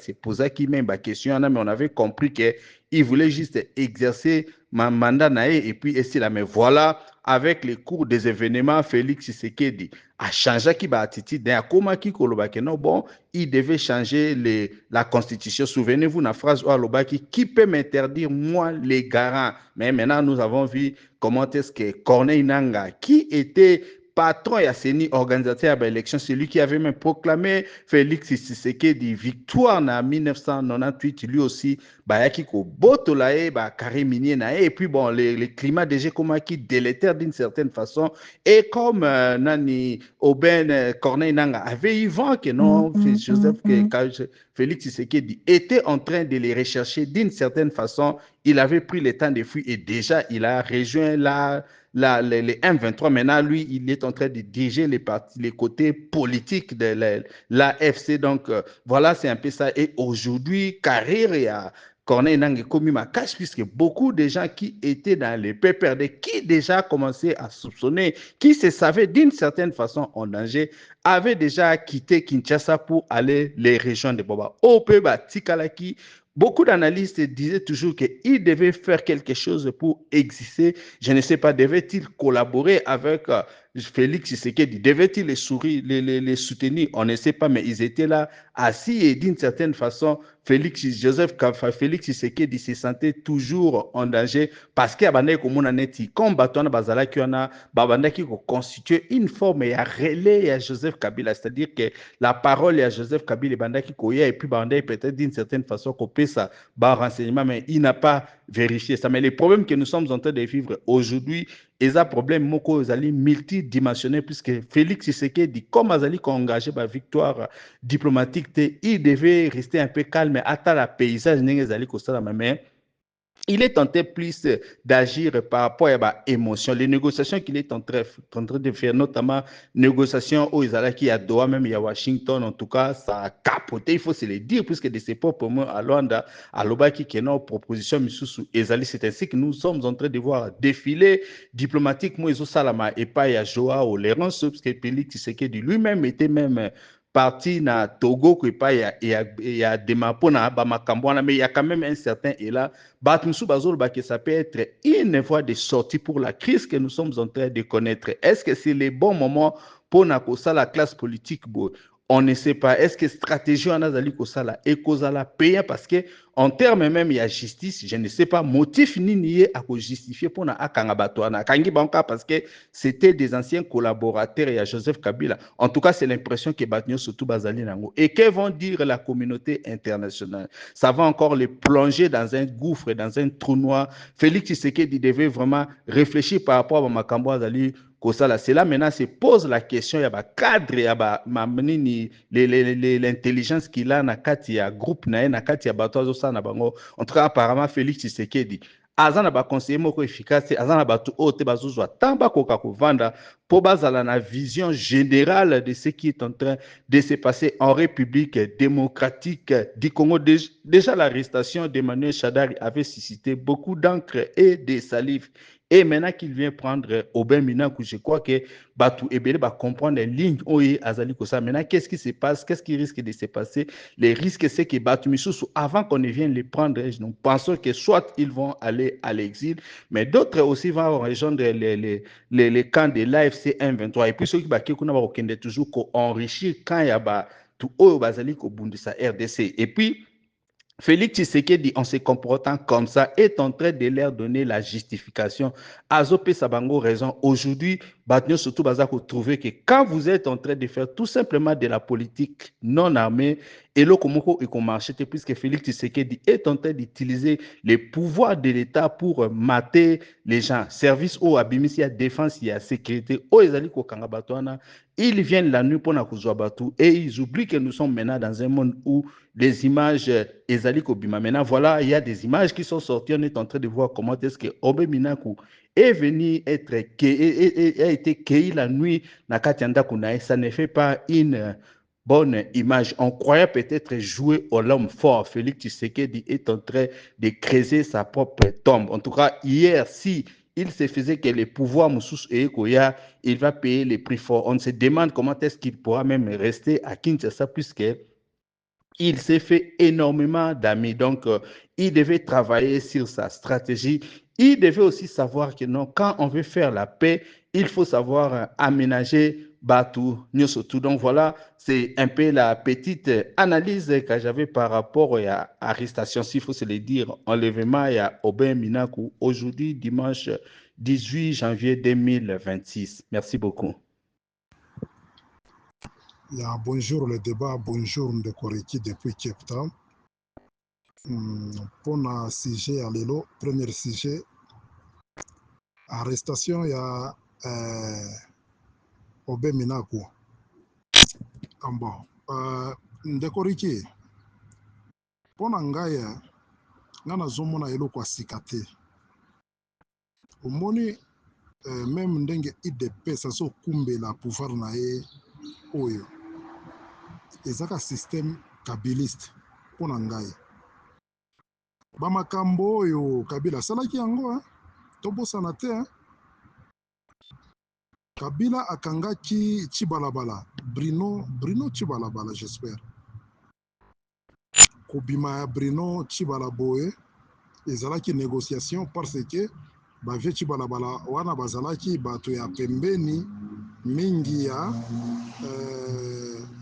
C'est posé qui même la question, mais on avait compris qu'il voulait juste exercer mon mandat et puis essayer là. Mais voilà, avec les cours des événements, Félix Tshisekedi a changé qui attitude. Bon, il devait changer la constitution. Souvenez-vous de la phrase qui peut m'interdire, moi, les garants. Mais maintenant, nous avons vu comment est-ce que Corneille Nangaa, qui était patron et Asseni, organisateur de l'élection, c'est lui qui avait même proclamé Félix Tshisekedi victoire en 1998, lui aussi, Bayaki ko Botolae, Karimini Nae, et puis bon, les climats déjà comme qui délétèrent d'une certaine façon, et comme Nani Oben Corneille Nangaa avait eu vent que non, Félix Tshisekedi était en train de les rechercher d'une certaine façon, il avait pris le temps de fuir et déjà il a rejoint les M23. Maintenant, lui, il est en train de diriger les côtés politiques de l'AFC. Donc, voilà, c'est un peu ça. Et aujourd'hui, carrière et à Corneille Nangue commis ma cache, puisque beaucoup de gens qui étaient dans les PPRD, qui déjà commençaient à soupçonner, qui se savaient d'une certaine façon en danger, avaient déjà quitté Kinshasa pour aller les régions de Boba. Opeba, Tikalaki, beaucoup d'analystes disaient toujours qu'il devait faire quelque chose pour exister. Je ne sais pas, devait-il collaborer avec Félix Tshisekedi, devait-il les soutenir? On ne sait pas, mais ils étaient là assis et d'une certaine façon, Félix Tshisekedi se sentait toujours en danger parce qu'il y a comme Batouana Bazala qui a constitué une forme de relais à Joseph Kabila, c'est-à-dire que la parole à Joseph Kabila Bandaki Koya et puis Bandai peut-être d'une certaine façon copier ça, renseignement, mais il n'a pas vérifié ça. Mais les problèmes que nous sommes en train de vivre aujourd'hui, et ça problème moko zali multidimensionnel puisque Félix Tshisekedi comme azali engagé par victoire diplomatique, il devait rester un peu calme à la paysage n'engé zali ko sala mais il est tenté plus d'agir par rapport à l'émotion. Les négociations qu'il est en train de faire, notamment négociations aux Israéliens à Doha, même à Washington, en tout cas, ça a capoté, il faut se le dire, puisque de ses propres mots à Luanda, à Lobaki, qui est notre proposition, c'est ainsi que nous sommes en train de voir défiler diplomatique, Moïse Salama et pas à Joao Léronce, parce que Félix Tshisekedi lui-même était même parti na Togo il y a des mapona bamakamboana mais il y a quand même un certain et là que ça peut être une voie de sortie pour la crise que nous sommes en train de connaître. Est-ce que c'est le bon moment pour la classe politique? On ne sait pas. Est-ce que stratégie en azali kosala et kosala payant parce que en termes même il y a justice, je ne sais pas motif ni nié à justifier pour na akanga batwana kangi banka parce que c'était des anciens collaborateurs et à Joseph Kabila. En tout cas, c'est l'impression que Batnyo surtout bazali nango. Et que vont dire la communauté internationale? Ça va encore les plonger dans un gouffre, dans un trou noir. Félix Tshisekedi devait vraiment réfléchir par rapport à Makambo Azali. C'est là maintenant se pose la question, il y a un cadre, il y a l'intelligence qu'il a, il y a un groupe, il y a un bateau, en tout cas, apparemment, Félix Tshisekedi. Azana ba conseiller moko efficace azana batu ote bazuzwa tamba koka kovanda po bazala na vision générale de ce qui est en train de se passer en République démocratique du Congo. Déjà l'arrestation d'Emmanuel Shadari avait suscité beaucoup d'encre et de salive. Et maintenant qu'il vient prendre Aubin Minakou, je crois que Batou Ebele va comprendre les lignes Oye Azali Kosa. Maintenant, qu'est-ce qui se passe? Qu'est-ce qui risque de se passer? Les risques, c'est que Batou Missoussou, avant qu'on ne vienne les prendre, nous pensons que soit ils vont aller à l'exil, mais d'autres aussi vont rejoindre les camps de l'AFC 1-23. Et puis ceux qui vont toujours enrichir quand il y a tout Oyo Bazali Kobundisa RDC. Et puis, Félix Tshisekedi, en se comportant comme ça, est en train de leur donner la justification. Azopé Sabango raison. Aujourd'hui, Batnyo surtout Bazako trouver que quand vous êtes en train de faire tout simplement de la politique non armée, et le Komoko et Komarchete, puisque Félix Tshisekedi est en train d'utiliser les pouvoirs de l'État pour mater les gens. Service au Abimissi, défense, il y a sécurité. Au Ezaliko Kangabatoana, ils viennent la nuit pour Nakuzwabatu et ils oublient que nous sommes maintenant dans un monde où les images Ezaliko Bima. Maintenant, voilà, il y a des images qui sont sorties. On est en train de voir comment est-ce que Obe Minaku est venu a été cueilli la nuit na Katianda Kunae. Ça ne fait pas une bonne image. On croyait peut-être jouer au l'homme fort. Félix Tshisekedi est en train de creuser sa propre tombe. En tout cas, hier, si il se faisait que les pouvoirs Moussous et Koya, il va payer les prix forts. On se demande comment est-ce qu'il pourra même rester à Kinshasa puisque il s'est fait énormément d'amis. Donc, il devait travailler sur sa stratégie. Il devait aussi savoir que non, quand on veut faire la paix, il faut savoir aménager Batou, Nyosotou. Donc voilà, c'est un peu la petite analyse que j'avais par rapport à l'arrestation, s'il faut se le dire, enlèvement à Aubin Minakou, aujourd'hui, dimanche 18 janvier 2026. Merci beaucoup. Bonjour le débat, bonjour Ndekoreki depuis Cape Town. Pour le sujet à l'élo, premier sujet, arrestation, il y a Aubin Minakou. Bon, Ndekoreki, pour Nangaya, nga nazomona eloko asika te omoni même ndenge idps azokumbela pouvoir na ye oyo ezaka système kabiliste mpo na ngai bamakambo oyo kabila asalaki yango tobosana te kabila akangaki Chibalabala Bruno Chibalabala j'espère kobima ya Bruno Chibalaboye ezalaki négociation parce que bavie Chibalabala wana bazalaki bato ya pembeni mingi ya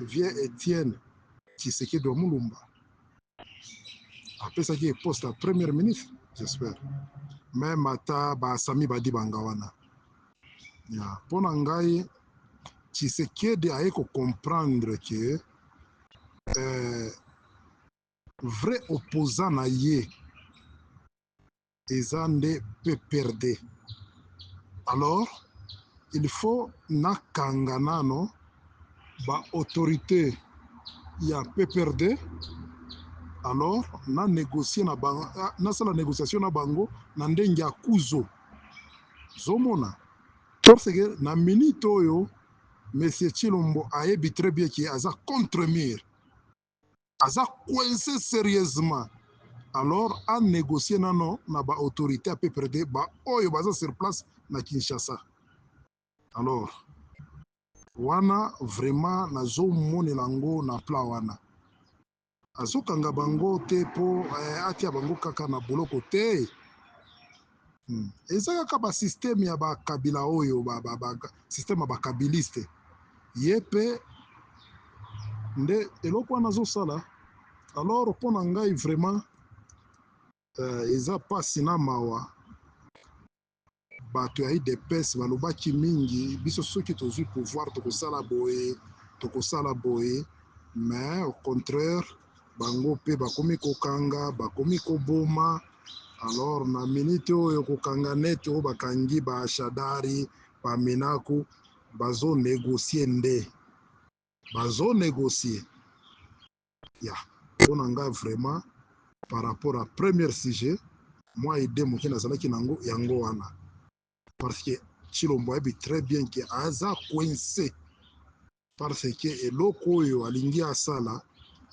vie Etienne Tshisekedi wa Mulumba apesaki poste ya premier ministre j'espère même ata basami badi banga wana ya mpo na ngai Tshisekedi aye comprendre que vrai opposant na ye eza nde PPRD alors il faut nakanga nano ba autorité ya PPRD alors na négocier na bango nasala négociation na bango na ndenge ya kuzo zomona parce que na minute oyo monsieur Chilombo ayebi très bien ki aza contre mur aza coincé sérieusement alors a négocier nano na ba autorité à PPRD ba oyo baza sur place na Kinshasa alors wana vraiment nazomonela yango na plan wana azokanga bango te mpo atia bango kaka na boloko te eza kaka basysteme ya bakabila oyo systeme ya bakabiliste ye mpe nde eloko wana azosala alors mpo na ngai vraiment eza mpasi na mawa bato ya idps balobaki mingi biso soki tozwi pouvoir tokosala boye mais au contraire bango mpe bakomi kokanga bakomi koboma alors na minute oyo kokanga nete oyo bakangi bashadari baminaku bazonégocie nde bazonégocie ya mpo na ngai vraiment par rapport à premier sujet moi ide moke nazalaki nango yango wana parce que Chilombo ayebi très bien ke aza coincé parce que eloko oyo alingi asala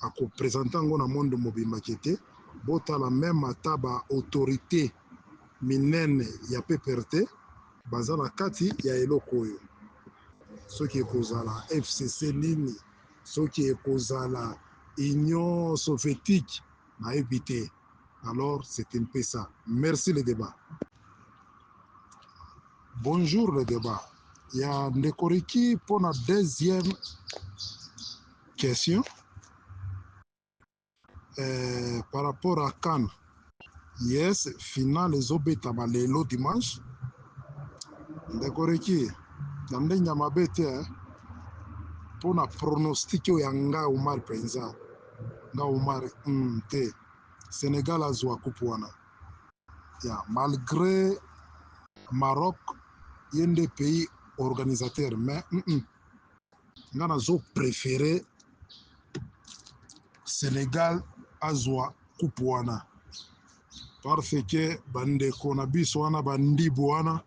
akopresente yango na monde mobimba te botala même ata baautorité minene ya PPRD baza na kati ya eloko oyo soki ekozala FCC nini soki ekozala Union soviétique nayebi te alors c'est un peu ça merci le débat bonjour le débat ya ndekoriki mpona deuxième question par rapport à CAN yes final ezobetama lelo dimanche ndekoriki na ndenge ya mabe te mpona pronostic oyo ya nga Omar mpenza nga Omar te Sénégal azwa coupe wana ya malgré Maroc ye nde pays organisateur mais nga nazo préféré Sénégal azwa coupe wana parce que bandeko na biso wana bandibu wana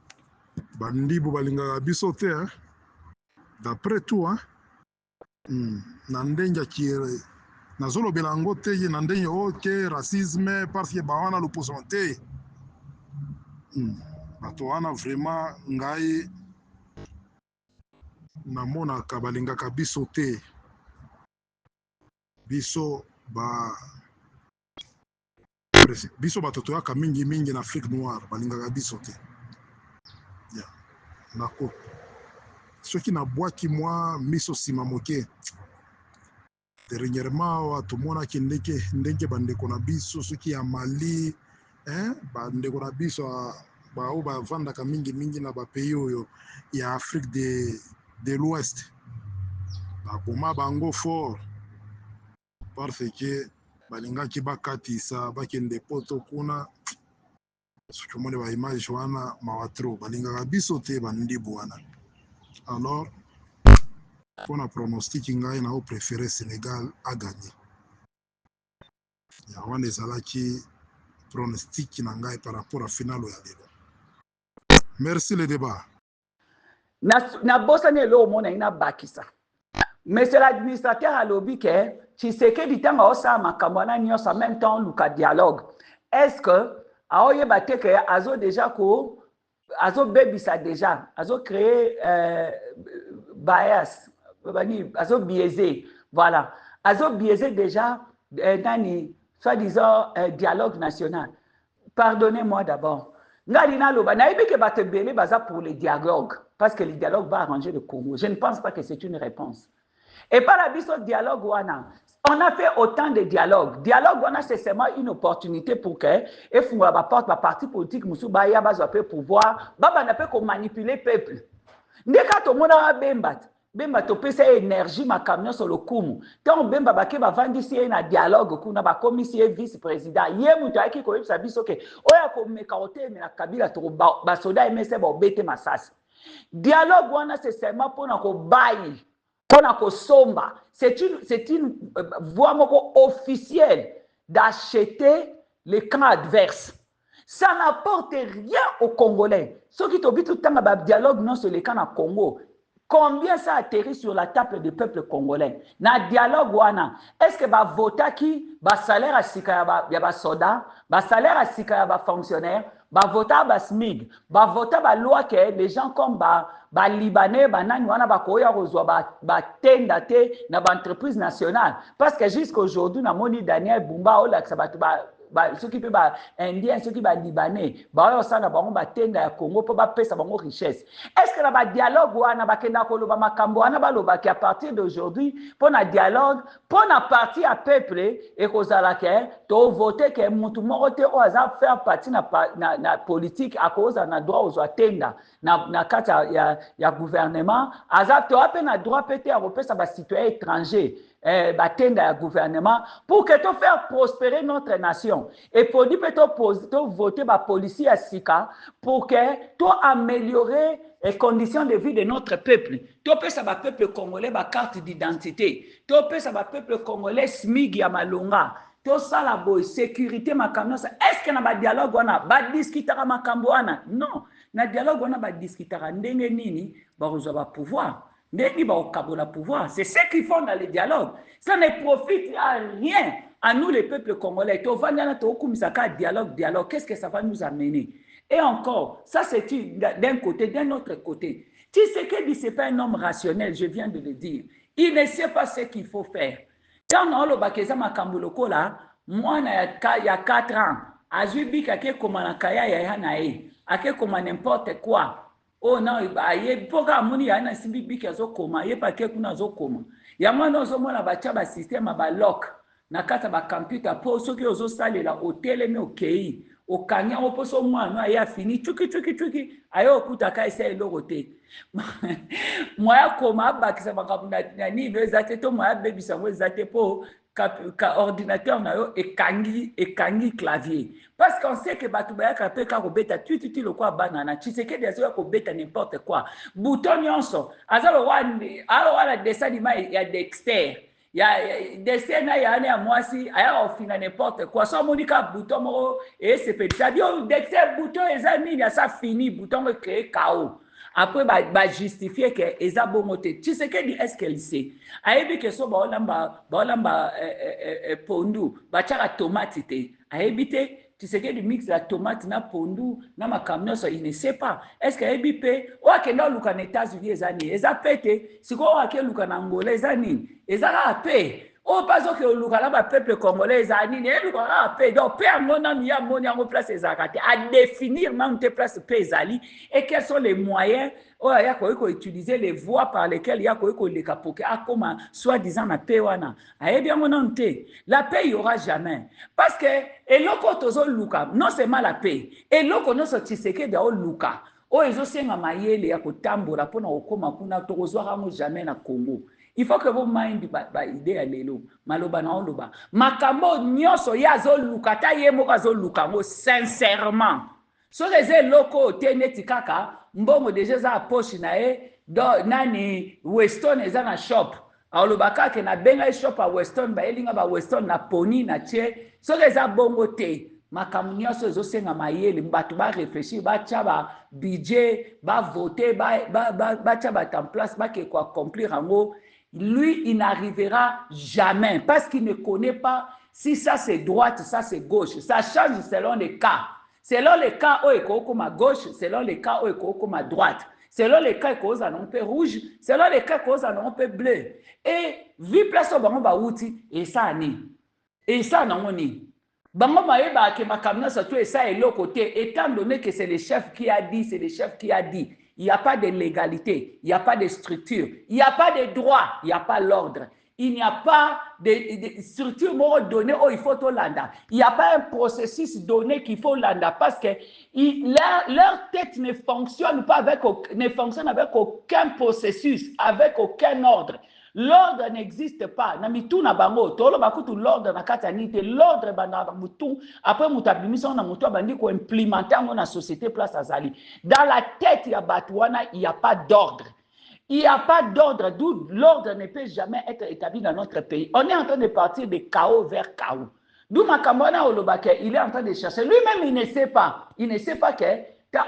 bandibu balingaka biso te d'après tout na ndenge akire nazolobela yango te ye na ndenge oke racisme parce que bawana l'opposition te bato wana vraiment ngai namonaka balingaka biso te biso bato toyaka mingi na Afrique noire balingaka biso te nako soki nabwaki mwa miso nsima moke dernièrement awa tomonaki ndenge bandeko na biso soki ya Mali bandeko na biso bao bavandaka mingi na bapays oyo ya Afrique de l'Ouest baboma bango fort parce que balingaki bakatisa bakende poto kuna soki omoni baimage wana mawa tro balingaka biso te bandibu wana alors mpona pronostic ngai nao préféré Sénégal aganye ya wana ezalaki pronostic nangai par rapport à finale ya lelo. Merci le débat. Na bosani lo mona ina bakisa. Monsieur l'administrateur a lobby que Tshisekedi tanga osa makamwana nyos en même temps luka dialogue. Est-ce que aoye bate que azo déjà ko azo bebisa déjà azo créer bias azo biaisé voilà azo biaisé déjà nani soi-disant dialogue national. Pardonnez-moi d'abord. Ngalina loba naibi ke bate belé baza pour le dialogue parce que le dialogue va arranger le Congo. Je ne pense pas que c'est une réponse. Et par la biso dialogue wana, on a fait autant de dialogues. Dialogue wana c'est seulement une opportunité pour que et fungwa ba porte ba parti politique musu ba ya ba zope pouvoir, ba na pe ko manipuler peuple. Ndeka to mona bemba to pesa énergie ma camion sur le kumu. Tant bemba ba ke ba vandisi na dialogue kuna ba commissaire vice-président. Ye mutu aki ko yebisa biso ke oya ko mekaote na kabila to ba soda MSC ba bete masasi. Dialogue wana c'est seulement pour na ko bayi. C'est une voie officielle d'acheter les camps adverses. Ça n'apporte rien aux Congolais. Ceux qui ont tout le temps un dialogue non sur les camps à Congo. Combien ça atterrit sur la table du peuple congolais? Na dialogue wana, est-ce que ba vota qui ba salaire à sika ya ba soda, ba salaire à sika ya ba fonctionnaire, ba vota ba SMIG, ba vota ba loi que les gens comme ba Libanais, ba nani wana ba koya rozwa ba tenda te na ba entreprise nationale parce que jusqu'à aujourd'hui na moni Daniel Bumba ola que ça ceux qui peuvent indien ceux qui ba libanais ba yo sana bango ba tenda ya Congo pour ba pesa bango richesse. Est-ce que la dialogue wana ba kenda ko loba makambo wana ba loba qu'à partir d'aujourd'hui pour na dialogue pour na parti à peuple et kozala ke to voter que mutu moko te o aza faire partie na politique à cause na droit aux tenda na kata ya gouvernement aza to ape na droit pété à repesa ba citoyen étranger batenda ya gouvernement pour que tu faire prospérer notre nation et pour dire que tu voter ba policier à sika pour que tu améliorer les conditions de vie de notre peuple. Tu peux ça ba peuple congolais ba carte d'identité. Tu peux ça ba peuple congolais SMIG ya malonga. Tu ça la boy sécurité makambo. Est-ce que na ba dialogue wana ba discutera makambo wana? Non, na dialogue wana ba discutera ndenge nini ba rezoba pouvoir. Pouvoir. C'est ce qu'ils font dans les dialogues. Ça ne profite à rien à nous, les peuples congolais. Dialogue. Qu'est-ce que ça va nous amener? Et encore, ça c'est d'un côté, d'un autre côté. Tu sais que ce n'est pas un homme rationnel, je viens de le dire. Il ne sait pas ce qu'il faut faire. Quand on a le bakeza makambuloko là, moi, il y a 4 ans, à Zubi, il comme un kaya yahanae, à comme n'importe quoi. Oh non, ye poka moni ya na simbi kazo koma ye pa ke kuna zo koma ya mwana zo mona ba cha ba système ba lock na kata ba computer po soki ozo salela hotel me okei okanya oposo mwana ya fini chuki ayo kuta ka ese logote moya koma ba kisa ba kapuna ni no ezate to moya baby sango ezate po ordinateur na yo ekangi clavier parce qu'on sait que batubaya ka pe ka kobeta tututi le quoi banana Tshisekedi azo ko beta n'importe quoi bouton nyonso azalo wala dessin ya Dexter ya dessin na ya na mwasi aya ofina n'importe quoi so monika bouton mo et c'est petit bio Dexter bouton ezami ya ça fini bouton créer chaos. Après, bah justifier que Eza Bomote. Tu sais que est-ce qu'elle sait? Aïbi que so baolamba pondu, bachara tomate te. Aïbi te, tu sais que du mix la tomate na pondu, na ma camion so il ne sait pas. Est-ce qu'aïbi pe, ou a que non luka na États-Unis ezani, Eza pete, si quoi ou a que luka na Angola ezani, Eza la pe. Oh, pas que le peuple congolais est animé, donc père mon ami a mon en place à définir même tes places paysannes et quels sont les moyens oh il y a utiliser les voies par lesquelles il y a les capoke à comment soi-disant la paix wana eh bien mon ante la paix il y aura jamais parce que et loko tozo luka non seulement la paix et loko no sotiseke de o luka oh ils ont senga mayele ya kotambola pona okoma kuna tokozwa rango jamais na Congo. Il faut que vous mind ba idée à l'élo maloba na oloba makambo nyoso ya zo lukata ye mo zo lukango sincèrement so les locaux teneti kaka mbongo déjà za poche na e do nani Weston eza na shop oloba kaka na benga shop a Weston ba elinga ba Weston na poni na che so les bongo te makambo nyonso ezosenga mayele bato réfléchir batya budget voter batya bato en place bakeko accomplir yango. Lui il n'arrivera jamais parce qu'il ne connaît pas si ça c'est droite, ça c'est gauche. Ça change selon les cas. Selon les cas où il à gauche, selon les cas où il à droite. Selon les cas où il un peu rouge, selon les cas où il un peu bleu. Et vu place au bango outil et ça ni. Et ça non ni. Bango maeba ke makamna surtout et ça est l'autre côté étant donné que c'est le chef qui a dit, c'est le chef qui a dit. Il n'y a pas de légalité, il n'y a pas de structure, il n'y a pas de droit, il n'y a pas l'ordre. Il n'y a pas de structure donnée où il faut tout landa. Il n'y a pas un processus donné qu'il faut landa parce que leur tête ne fonctionne pas avec aucun processus, avec aucun ordre. L'ordre n'existe pas. Namitu na bango, tolo bakutu l'ordre na katanite, l'ordre bana mutu après mutabimisa na mutu bandi ko implémenter dans la société place azali. Dans la tête ya batwana, il n'y a pas d'ordre. Il n'y a pas d'ordre, d'où l'ordre ne peut jamais être établi dans notre pays. On est en train de partir de chaos vers chaos. D'où Makamwana Olobake, il est en train de chercher. Lui-même, il ne sait pas. Il ne sait pas que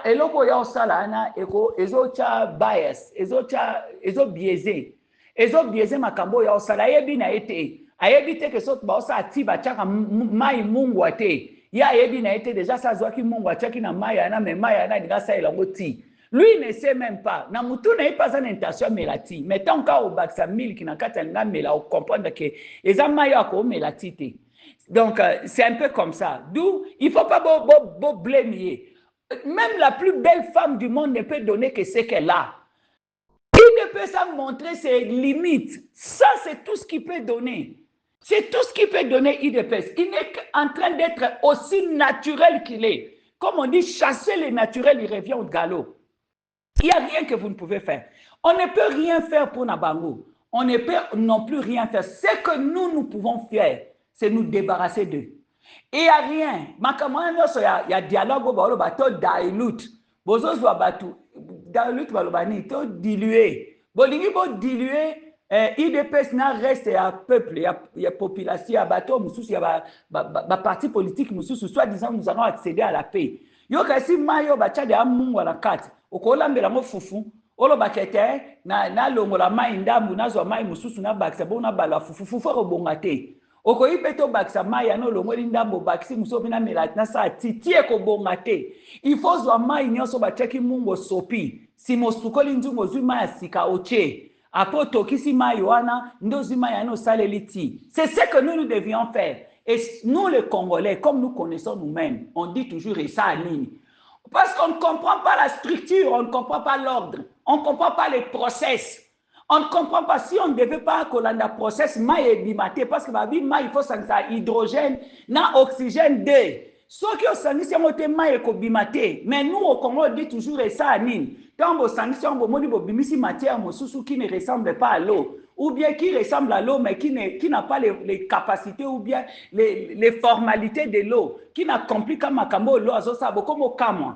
eloko ya osalana eko ezocha bias, ezo biaisé. Ezo biaisé makambo ya osala yebi na ete. Ayebi te que sot ba osa atiba chaka mai mungu ate. Ya yebi na ete déjà sa zwaki mungu achaki na mai ana me mai ana ngasa elango ti. Lui ne sait même pas. Na mutu n'a pas une intention melati. Mais tant qu'au baksa 1000 qui n'a qu'à tenir mela, on comprend que les amayas ko melati. Donc c'est un peu comme ça. D'où il faut pas blâmer. Même la plus belle femme du monde ne peut donner que ce qu'elle a. Il ne peut pas montrer ses limites. Ça c'est tout ce qu'il peut donner. C'est tout ce qu'il peut donner IDPS. Il n'est qu'en train d'être aussi naturel qu'il est. Comme on dit, chasser le naturel, il revient au galop. Il n'y a rien que vous ne pouvez faire. On ne peut rien faire pour Nabango. On ne peut non plus rien faire. Ce que nous pouvons faire, c'est nous débarrasser d'eux. Et il n'y a rien. Il y a dialogue, il y a dilute. Diluer. Diluer. IDPS reste à peuple, il y a population, il y a bateau, il y a parti politique, soit disant nous allons accéder à la paix. Yo kasi mayo bacha de amungu na kati. Okolambela mo fufu. Olo bakete na longola mai ndambu nazo mai mususu na bakisa bona bala fufu fo bongate. Okoyibeto bakisa mai ya no longoli ndambu bakisi musobi na melati na sa titie ko bongate. Il faut zo mai nyonso bacheki mungo sopi. Si mosukoli nzungo zuma ya sika oche. Après tokisi mai wana ndo zima ya no saleliti. C'est ce que nous devions faire. Et nous, les Congolais, comme nous connaissons nous-mêmes, on dit toujours et ça à ligne. Parce qu'on ne comprend pas la structure, on ne comprend pas l'ordre, on ne comprend pas les process. On ne comprend pas si on ne devait pas que le process maille bimaté parce que il faut ça hydrogène, na oxygène D. Ceux qui ont sanctionné c'est maille bimaté, mais nous au Congo on dit toujours et ça à ligne. Quand on sanctionne on dit bimisi matière qui ne ressemble pas à l'eau. Ou bien qui ressemble à l'eau, mais qui n'a pas les capacités ou bien les formalités de l'eau, qui n'accomplit comme Makambo, l'eau, comme au Kamwa.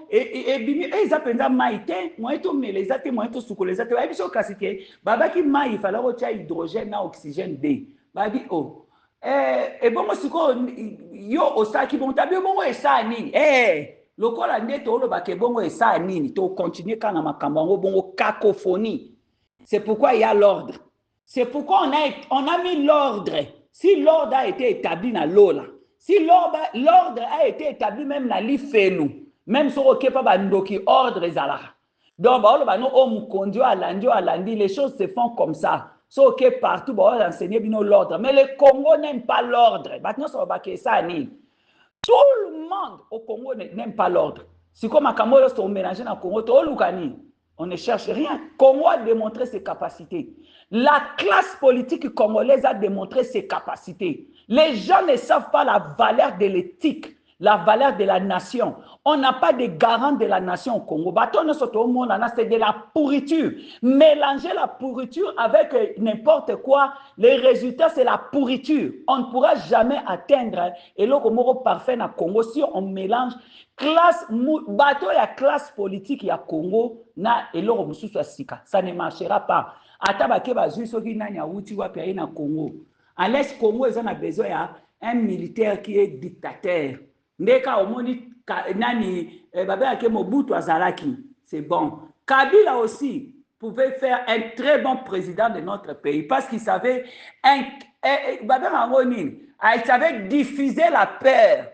Et ils appellent ça maïté, moi, tout les athées, moi, tout sous les athées. Et puis, baba qui maï, il fallait retirer hydrogène, oxygène D. Babi, oh. Et bon, moi, yo, osaki, bon, t'as bien, bon, et ça, ni. Le col a net, oh, le baké, bon, et ça, ni. Tu continues quand on a Makambo, bon, cacophonie. C'est pourquoi il y a l'ordre. C'est pourquoi on a mis l'ordre. Si l'ordre a été établi dans l'eau, si l'ordre a été établi même dans l'IFENU, même sur le Kepa Ndoki, ordre Zala. Donc, les choses se font comme ça. Sauf que partout, on va enseigner l'ordre. Mais le Congo n'aime pas l'ordre. Maintenant, ça va ça. Tout le monde au Congo n'aime pas l'ordre. C'est comme à Kamolo, on mélange dans le Congo, tout le monde. On ne cherche rien. Congo a démontré ses capacités. La classe politique congolaise a démontré ses capacités. Les gens ne savent pas la valeur de l'éthique, la valeur de la nation. On n'a pas de garant de la nation au Congo. C'est de la pourriture. Mélanger la pourriture avec n'importe quoi, les résultats, c'est la pourriture. On ne pourra jamais atteindre le parfait dans le Congo si on mélange classe, bateau et la classe politique ya Congo na eloko mususu asika. Ça ne marchera pas. Atabake bazui soki na nyawuti wapi aina Congo. À l'est Congo, ils ont besoin d'un militaire qui est dictateur. ndeka omoni nani babelaki Mobutu azalaki, c'est bon. Kabila aussi pouvait faire un très bon président de notre pays parce qu'il savait il savait diffuser la peur.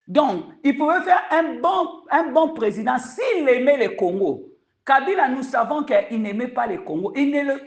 Donc, il pouvait faire un bon président s'il aimait le Congo. Kabila, nous savons qu'il n'aimait pas le Congo. Il ne le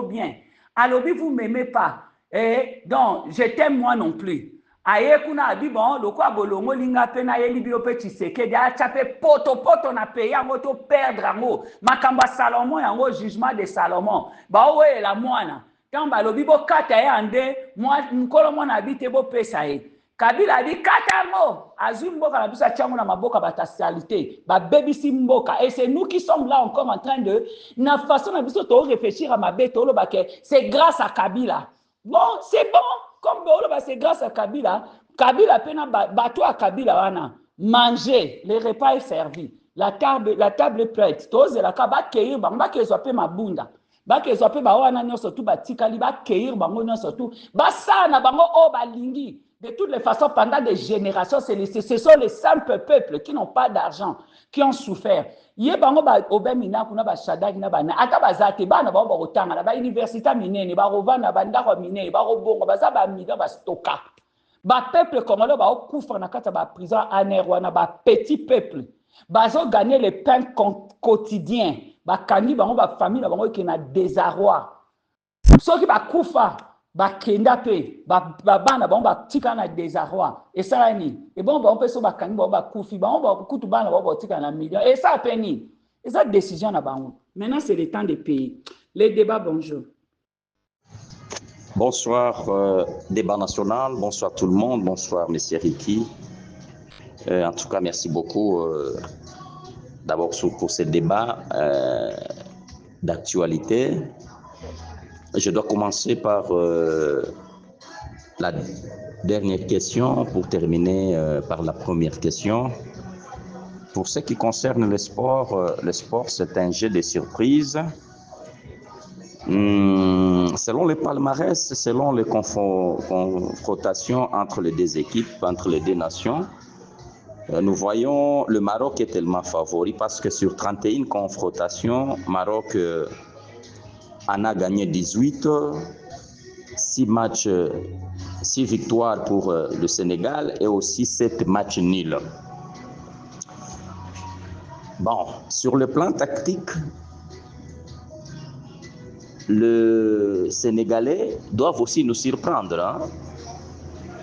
bien. Alors, vous ne m'aimez pas. Et donc, je t'aime moi non plus. Aye kuna abibon lokwa bolongo linga pena ye libio pe Tshisekedi dia chape poto na pays yango to perdre yango makamba Salomon yango jugement de Salomon ba owe la mwana quand ba lobi bo kata ye ande moi nkolo mwana habite bo pesa ye Kabila di kata mo azui mboka na biso chango na maboka batasalité ba bebisi mboka et c'est nous qui sommes là encore en train de na façon na biso to réfléchir à ma bête to lo ba ke c'est grâce à Kabila. Bon, c'est bon. Comme c'est grâce à Kabila. Kabila pena bateau à Kabila wana. Manger, les repas est servi. La table est prête. Tous la kaba keir banga ke zope mabunda. Ba ke zope ba wana nyo surtout ba tikali ba keir bango nyo surtout. Ba sana bango o balingi. De toutes les façons, pendant des générations, ce sont les simples peuples qui n'ont pas d'argent, qui ont souffert. Yé bango ba obemina kuna ba shadak na bana ata bazate bana ba otanga na ba université minene ba rovana ba ndako minene ba robongo ba za ba mida ba stoka ba peuple congolais ba okufa na kata ba prison anerwana ba petit peuple ba zo gagner le pain quotidien ba kangi bango ba famille bango qui na désarroi soki ba kufa ba kenda pe ba bana bango ba tika na désarroi et ça ni et bon on peut so ba kangi ba kufi ba on ba kutu bana ba tika na million et ça peni et ça décision na bango maintenant c'est le temps de payer les débats. Bonjour. Bonsoir débat national, bonsoir tout le monde, bonsoir monsieur Ricky. En tout cas merci beaucoup d'abord pour ce débat d'actualité. Je dois commencer par la dernière question pour terminer par la première question. Pour ce qui concerne le sport c'est un jeu de surprise. Selon les palmarès, selon les confrontations entre les deux équipes, entre les deux nations, nous voyons le Maroc est tellement favori parce que sur 31 confrontations, Maroc en a gagné 18, 6 matchs, 6 victoires pour le Sénégal et aussi 7 matchs nuls. Bon, sur le plan tactique, les Sénégalais doivent aussi nous surprendre. Hein?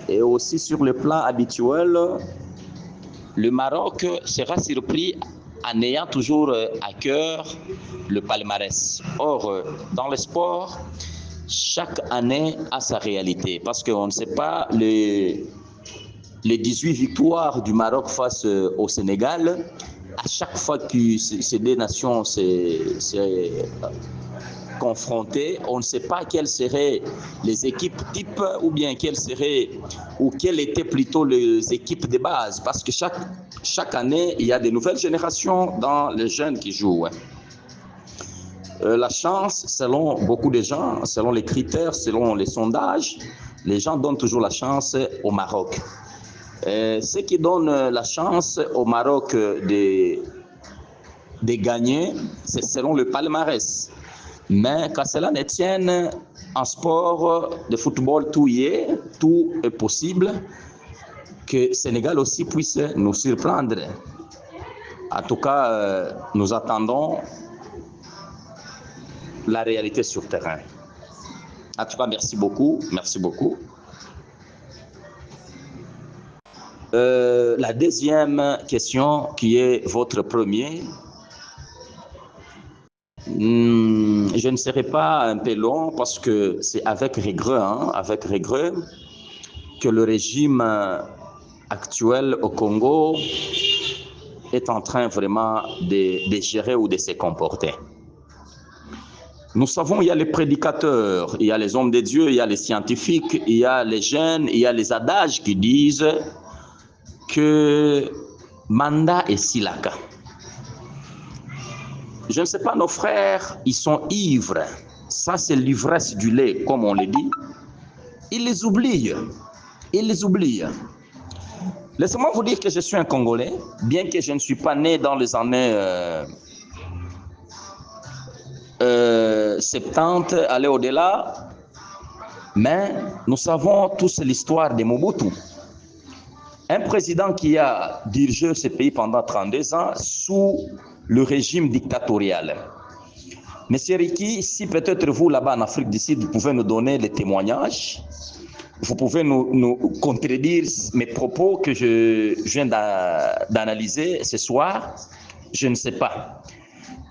Et aussi sur le plan habituel, le Maroc sera surpris en ayant toujours à cœur le palmarès. Or, dans le sport, chaque année a sa réalité parce qu'on ne sait pas les 18 victoires du Maroc face au Sénégal. À chaque fois que ces deux nations se confrontées, on ne sait pas quelles seraient les équipes type ou bien quelles étaient plutôt les équipes de base parce que chaque année, il y a de nouvelles générations dans les jeunes qui jouent. La chance, selon beaucoup de gens, selon les critères, selon les sondages, les gens donnent toujours la chance au Maroc. Ce qui donne la chance au Maroc de gagner, c'est selon le palmarès. Mais qu'à cela ne tienne, en sport de football, tout est possible, que Sénégal aussi puisse nous surprendre. En tout cas, nous attendons la réalité sur terrain. En tout cas, merci beaucoup. Merci beaucoup. La deuxième question qui est votre premier, je ne serai pas un peu long parce que c'est avec regret que le régime actuel au Congo est en train vraiment de gérer ou de se comporter. Nous savons, il y a les prédicateurs, il y a les hommes de Dieu, il y a les scientifiques, il y a les jeunes, il y a les adages qui disent que Manda et Silaka. Je ne sais pas, nos frères, ils sont ivres. Ça, c'est l'ivresse du lait, comme on le dit. Ils les oublient. Ils les oublient. Laissez-moi vous dire que je suis un Congolais, bien que je ne suis pas né dans les années 70, aller au-delà, mais nous savons tous l'histoire de Mobutu. Un président qui a dirigé ce pays pendant 32 ans sous le régime dictatorial. Monsieur Ricky, si peut-être vous là-bas en Afrique du Sud, vous pouvez nous donner les témoignages, vous pouvez nous contredire mes propos que je viens d'analyser ce soir, je ne sais pas.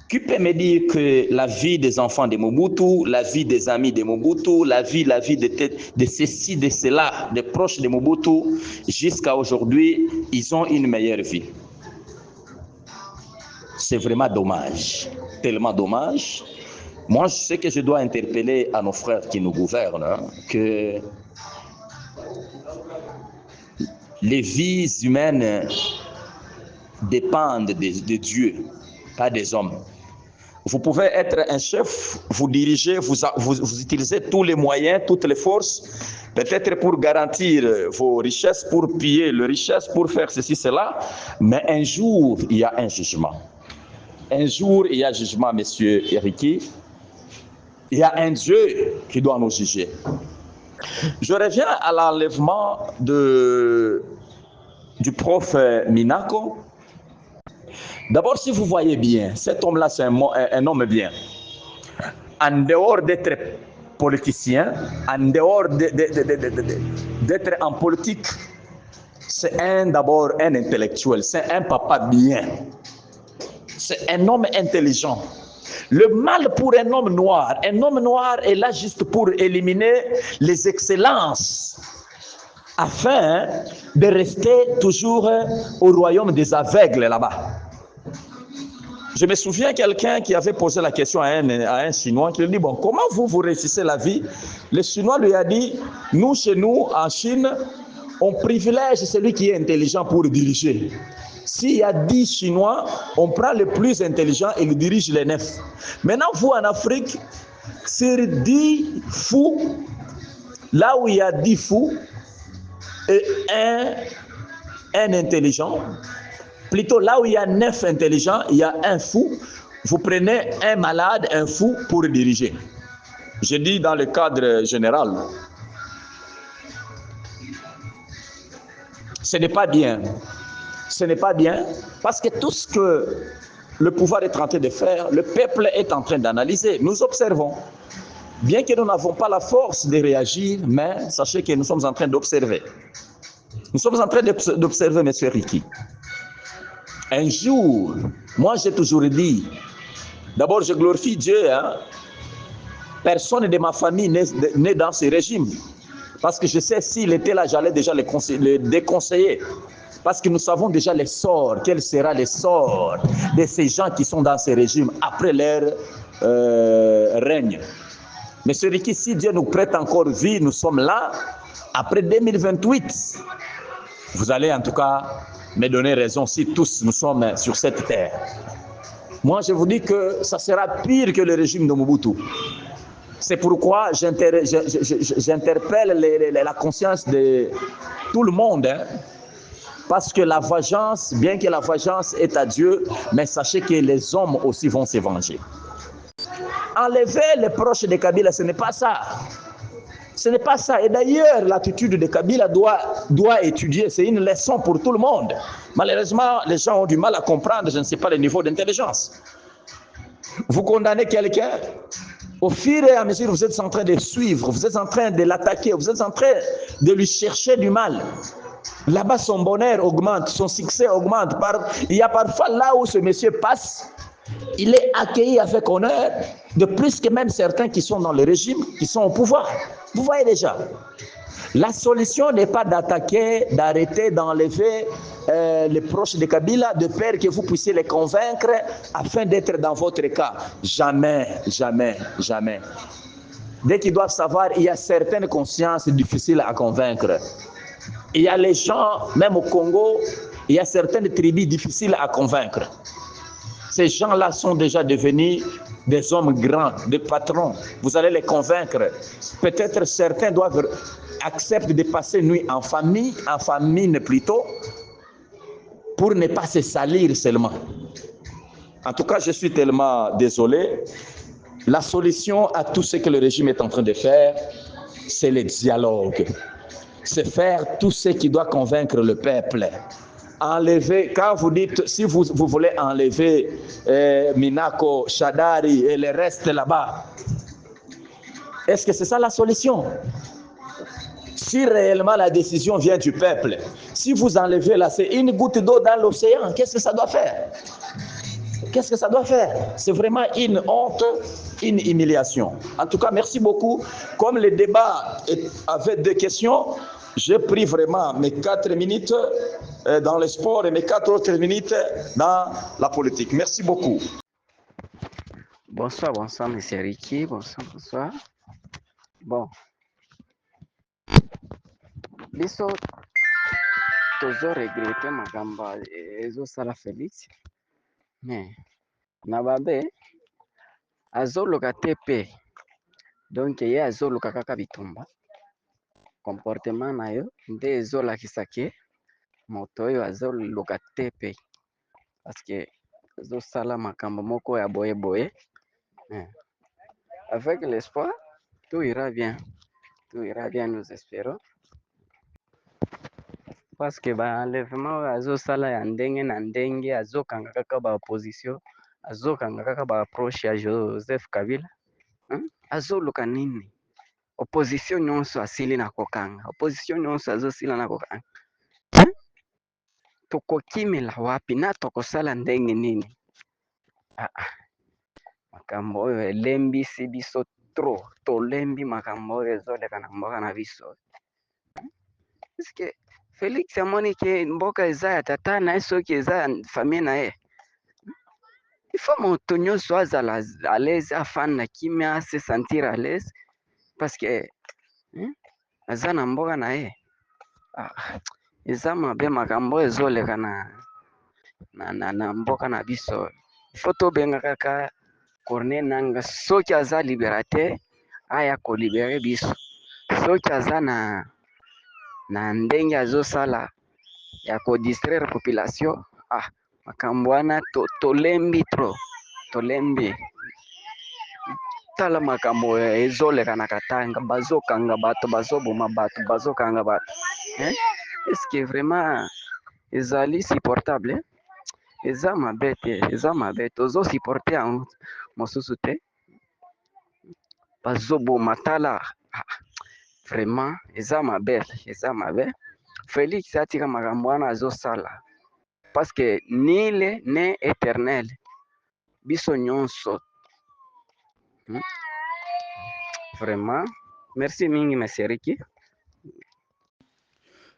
Qui peut me dire que la vie des enfants de Mobutu, la vie des amis de Mobutu, la vie de ceci, de cela, des proches de Mobutu, jusqu'à aujourd'hui, ils ont une meilleure vie. C'est vraiment dommage, tellement dommage. Moi, je sais que je dois interpeller à nos frères qui nous gouvernent, hein, que les vies humaines dépendent de Dieu, pas des hommes. Vous pouvez être un chef, vous dirigez, vous utilisez tous les moyens, toutes les forces, peut-être pour garantir vos richesses, pour piller les richesses, pour faire ceci, cela, mais un jour, il y a un jugement. Un jour, il y a un jugement, monsieur Ricky. Il y a un Dieu qui doit nous juger. Je reviens à l'enlèvement du prof Minako. D'abord, si vous voyez bien, cet homme-là, c'est un homme bien. En dehors d'être politicien, en dehors d'être en politique, c'est d'abord un intellectuel, c'est un papa bien. C'est un homme intelligent. Le mal pour un homme noir est là juste pour éliminer les excellences, afin de rester toujours au royaume des aveugles là-bas. Je me souviens quelqu'un qui avait posé la question à un Chinois qui lui dit, bon, comment vous réussissez la vie? Le Chinois lui a dit, nous, chez nous, en Chine, on privilège celui qui est intelligent pour diriger. S'il y a 10 Chinois, on prend le plus intelligent et le dirige les 9. Maintenant, vous, en Afrique, sur 10 fous, là où il y a 10 fous et un intelligent, plutôt là où il y a 9 intelligents, il y a un fou, vous prenez un malade, un fou pour diriger. Je dis dans le cadre général. Ce n'est pas bien. Ce n'est pas bien parce que tout ce que le pouvoir est en train de faire, le peuple est en train d'analyser. Nous observons. Bien que nous n'avons pas la force de réagir, mais sachez que nous sommes en train d'observer. Nous sommes en train d'observer, M. Ricky. Un jour, moi j'ai toujours dit, d'abord je glorifie Dieu, hein? Personne de ma famille n'est dans ce régime. Parce que je sais s'il était là, j'allais déjà le déconseiller. Parce que nous savons déjà les sorts, quel sera le sort de ces gens qui sont dans ces régimes après leur règne. Monsieur Ricky, si Dieu nous prête encore vie, nous sommes là, après 2028, vous allez en tout cas me donner raison si tous nous sommes sur cette terre. Moi, je vous dis que ça sera pire que le régime de Mobutu. C'est pourquoi j'interpelle la conscience de tout le monde, hein. Parce que la vengeance, bien que la vengeance est à Dieu, mais sachez que les hommes aussi vont se venger. Enlever les proches de Kabila, ce n'est pas ça. Ce n'est pas ça. Et d'ailleurs, l'attitude de Kabila doit étudier. C'est une leçon pour tout le monde. Malheureusement, les gens ont du mal à comprendre, je ne sais pas, le niveau d'intelligence. Vous condamnez quelqu'un, au fur et à mesure, vous êtes en train de suivre, vous êtes en train de l'attaquer, vous êtes en train de lui chercher du mal. Là-bas, son bonheur augmente, son succès augmente. Il y a parfois là où ce monsieur passe, il est accueilli avec honneur, de plus que même certains qui sont dans le régime, qui sont au pouvoir. Vous voyez déjà, la solution n'est pas d'attaquer, d'arrêter, d'enlever les proches de Kabila, de peur que vous puissiez les convaincre afin d'être dans votre cas. Jamais, jamais, jamais. Dès qu'ils doivent savoir, il y a certaines consciences difficiles à convaincre. Il y a les gens, même au Congo, il y a certaines tribus difficiles à convaincre. Ces gens-là sont déjà devenus des hommes grands, des patrons. Vous allez les convaincre. Peut-être certains doivent acceptent de passer nuit en famine plutôt, pour ne pas se salir seulement. En tout cas, je suis tellement désolé. La solution à tout ce que le régime est en train de faire, c'est le dialogue. C'est faire tout ce qui doit convaincre le peuple. Enlever, quand vous dites, si vous voulez enlever Minako, Shadari et le reste là-bas, est-ce que c'est ça la solution? Si réellement la décision vient du peuple, si vous enlevez là, c'est une goutte d'eau dans l'océan, qu'est-ce que ça doit faire? Qu'est-ce que ça doit faire? C'est vraiment une honte, une humiliation. En tout cas, merci beaucoup. Comme le débat avait 2 questions, j'ai pris vraiment mes 4 minutes dans le sport et mes 4 autres minutes dans la politique. Merci beaucoup. Bonsoir, M. Ricky. Bonsoir. Bon. Biso, toujours regretter Magamba et Sala Félix. Mais, Nababe, Azoloka TP. Donc, il y a Azoloka Kakabitumba. Comportement na yo, nde Zola Kisake. Moto yo Azoloka TP. Parce que Sala Makamba Moko ya boye. Avec l'espoir, tout ira bien. Tout ira bien, nous espérons. Parce que enlèvement azosala ya ndenge na ndenge azokanga kaka ba opposition azokanga kaka ba approche ya Joseph Kabila azoluka nini opposition nyonso asili na kokanga opposition nyonso azosila na kokanga tokokimela wapi na tokosala ndenge nini makambo oyo elembisi biso trop tolembi makambo oyo ezoleka na mboka na biso eske Félix amoni ke mboka eza ya tata na ye soki eza ya famille na ye ifo moto nyonso azala à l'aise afanda kimia ase sentir à l'aise parce que aza na mboka na ye eza mabe makambo ezoleka na mboka na biso ifo tobenga kaka Corneille Nangaa soki aza libérateur aya kolibere biso soki aza na ndenge azosala ya kodistraire population makambo wana tolembi trop tolembi tala makambo ezoleka na Katanga bazokanga bato bazoboma bato bazokanga bato est-ce que vraiment ezali supportable eza mabe tozosupporte yango mosusu te bazoboma tala vraiment eza mabe Félix atika makambo wana azosala parce que nul n'est éternel biso nyonso vraiment merci mingi monsieur Ricky.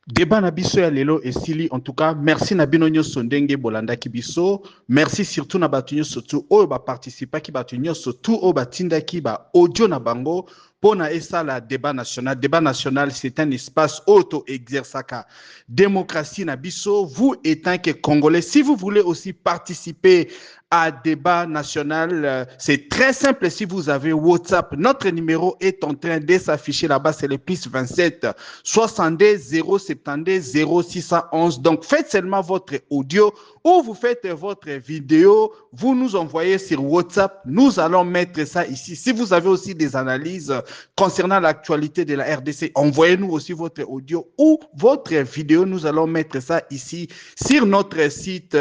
Débat na biso ya lelo esili en tout cas merci na bino nyonso ndenge bolanda ki biso merci surtout na batu nyonso surtout oyo ba participa ki batu nyonso surtout oyo batinda ki ba audio na bango pona esala débat national c'est un espace auto exerçaka démocratie na biso vous étant que Congolais si vous voulez aussi participer à débat national, c'est très simple si vous avez WhatsApp. Notre numéro est en train de s'afficher là-bas, c'est le plus 27 62 072 0611. Donc faites seulement votre audio ou vous faites votre vidéo, vous nous envoyez sur WhatsApp, nous allons mettre ça ici. Si vous avez aussi des analyses concernant l'actualité de la RDC, envoyez-nous aussi votre audio ou votre vidéo, nous allons mettre ça ici sur notre site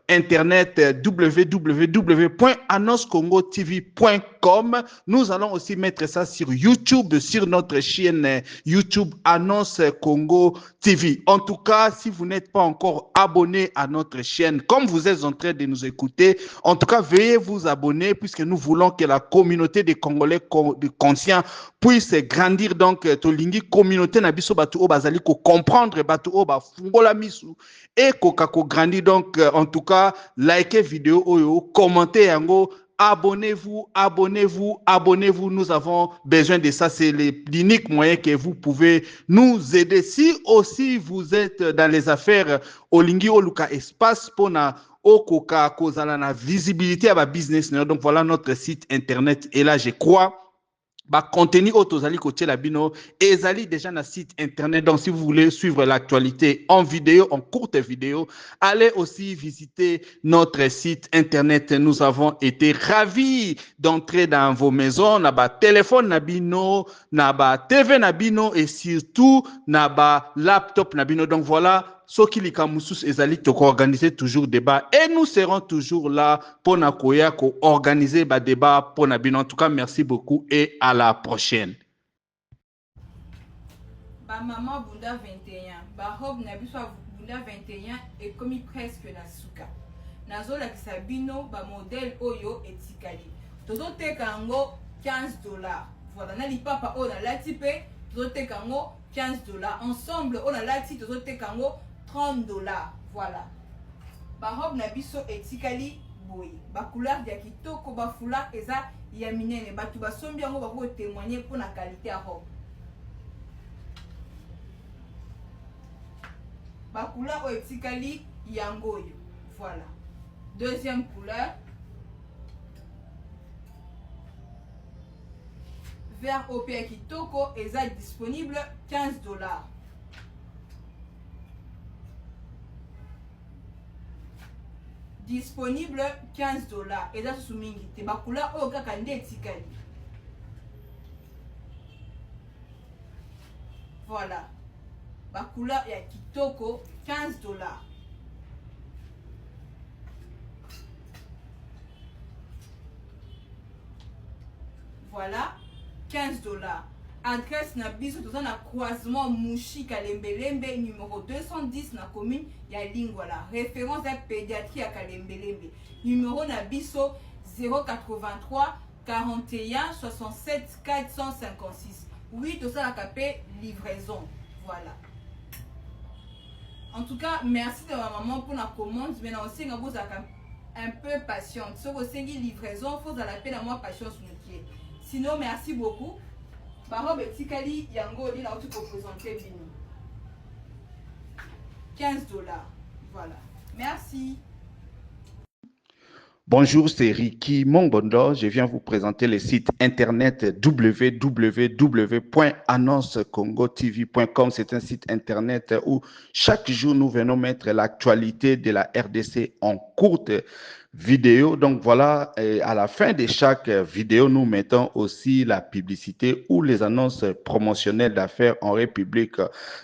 internet www.annoncecongotv.com. Nous allons aussi mettre ça sur YouTube, sur notre chaîne YouTube Annonce Congo TV. En tout cas, si vous n'êtes pas encore abonné à notre chaîne, comme vous êtes en train de nous écouter, en tout cas, veuillez vous abonner puisque nous voulons que la communauté des Congolais conscients puisse grandir. Donc, tolingi communauté na biso batu o bazali ko comprendre batu o ba fungola misu et ko grandir. Donc, en tout cas, likez vidéo oyo, commentez yango, abonnez-vous. Nous avons besoin de ça. C'est l'unique moyen que vous pouvez nous aider. Si aussi vous êtes dans les affaires olingi oluka espace pour na okoka kozala na visibilité à ma business. Donc voilà notre site internet. Et là, je crois contenu autozali côté la bino et ezali déjà na site internet. Donc si vous voulez suivre l'actualité en vidéo, en courte vidéo, allez aussi visiter notre site internet. Nous avons été ravis d'entrer dans vos maisons, na ba téléphone na bino, na ba TV na bino et surtout na ba laptop na bino. Donc voilà, Soki Likamusus ezali toko organiser toujours débat et nous serons toujours là pour nakoya ko organiser ba débat pour nabino. En tout cas, merci beaucoup et à la prochaine. Ba maman Bunda 21, ba robe na biso Bunda 21 et comme presque na suka. Nazo la kisabino ba modèle oyo etikali. Tozo tekango $15. Voilà, na lipapa o na lati pe tozo tekango $15. Ensemble on a lati tozo tekango $30. Voilà. Ba robe na biso etikali boy. Ba couleur ya kitoko ba foulard eza ya minene. Ba tu ba sombi yango ba ko témoigner pour la qualité ya robe. Ba couleur etikali yango yo. Voilà. Deuxième couleur. Vert au pied kitoko eza disponible $15. Disponible $15 et là sous mingi te bakula o kaka nde etikali. Voilà, bakula ya kitoko $15. Voilà, $15. Adresse na biso toza na croisement Mouchi Kalembelembe numéro 210 na commune ya Lingwala. Référence à pédiatrie à Kalembelembe. Numéro na biso 083 41 67 456. Oui, tout ça la capé livraison. Voilà. En tout cas, merci de ma maman pour la commande. Mais aussi vous un peu patiente. Si vous avez livraison, il faut la peine à moi patience. Sinon, merci beaucoup. Barobe etikali yango li na utu ko présenter bino. $15. Voilà. Merci. Bonjour, c'est Ricky Mongbondo. Je viens vous présenter le site internet www.annoncecongotv.com. C'est un site internet où chaque jour nous venons mettre l'actualité de la RDC en courte vidéo. Donc voilà, à la fin de chaque vidéo, nous mettons aussi la publicité ou les annonces promotionnelles d'affaires en République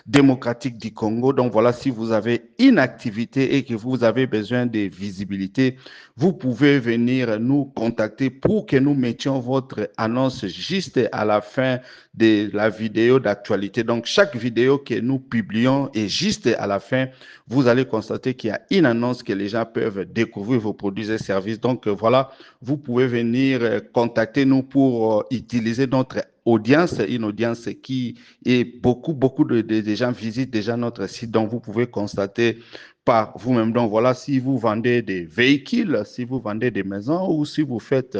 démocratique du Congo. Donc voilà, si vous avez une activité et que vous avez besoin de visibilité, vous pouvez venir nous contacter pour que nous mettions votre annonce juste à la fin de la vidéo d'actualité. Donc chaque vidéo que nous publions est juste à la fin, vous allez constater qu'il y a une annonce que les gens peuvent découvrir vos produits et services. Donc voilà, vous pouvez venir contacter nous pour utiliser notre audience, une audience qui est beaucoup de gens visitent déjà notre site. Donc vous pouvez constater par vous-même. Donc voilà, si vous vendez des véhicules, si vous vendez des maisons ou si vous faites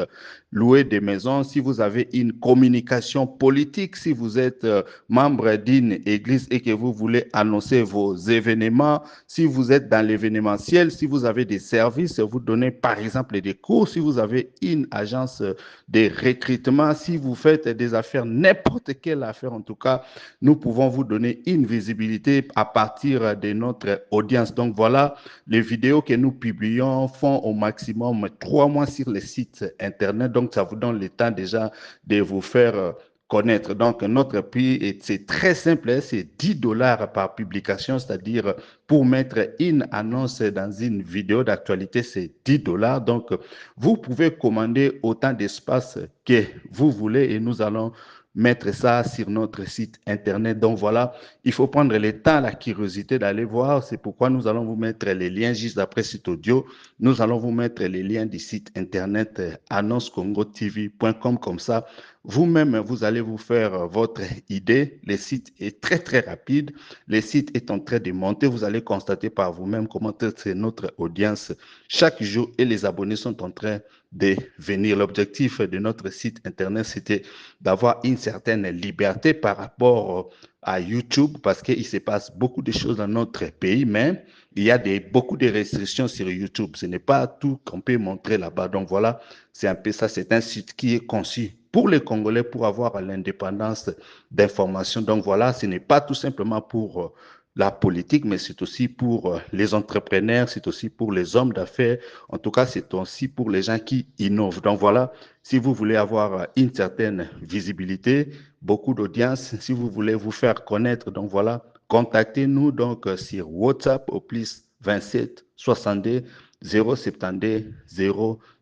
louer des maisons, si vous avez une communication politique, si vous êtes membre d'une église et que vous voulez annoncer vos événements, si vous êtes dans l'événementiel, si vous avez des services, vous donnez par exemple des cours, si vous avez une agence de recrutement, si vous faites des affaires, n'importe quelle affaire en tout cas, nous pouvons vous donner une visibilité à partir de notre audience. Donc voilà, les vidéos que nous publions font au maximum 3 mois sur le site internet. Donc ça vous donne le temps déjà de vous faire connaître. Donc notre prix, c'est très simple, c'est $10 par publication, c'est-à-dire pour mettre une annonce dans une vidéo d'actualité, c'est $10. Donc vous pouvez commander autant d'espace que vous voulez et nous allons mettre ça sur notre site internet. Donc voilà, il faut prendre le temps, la curiosité d'aller voir. C'est pourquoi nous allons vous mettre les liens juste après cet audio. Nous allons vous mettre les liens du site internet annoncecongotv.com. Comme ça, vous-même, vous allez vous faire votre idée. Le site est très rapide. Le site est en train de monter. Vous allez constater par vous-même comment c'est notre audience chaque jour et les abonnés sont en train de venir. L'objectif de notre site internet, c'était d'avoir une certaine liberté par rapport à YouTube parce qu'il se passe beaucoup de choses dans notre pays, mais il y a beaucoup de restrictions sur YouTube. Ce n'est pas tout qu'on peut montrer là-bas. Donc voilà, c'est un peu ça. C'est un site qui est conçu pour les Congolais pour avoir l'indépendance d'information. Donc voilà, ce n'est pas tout simplement pour la politique, mais c'est aussi pour les entrepreneurs, c'est aussi pour les hommes d'affaires. En tout cas, c'est aussi pour les gens qui innovent. Donc voilà, si vous voulez avoir une certaine visibilité, beaucoup d'audience, si vous voulez vous faire connaître, donc voilà, contactez-nous donc sur WhatsApp au plus 27 62 072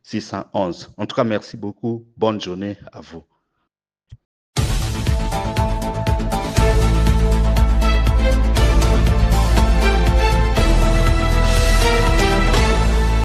0611. En tout cas, merci beaucoup. Bonne journée à vous.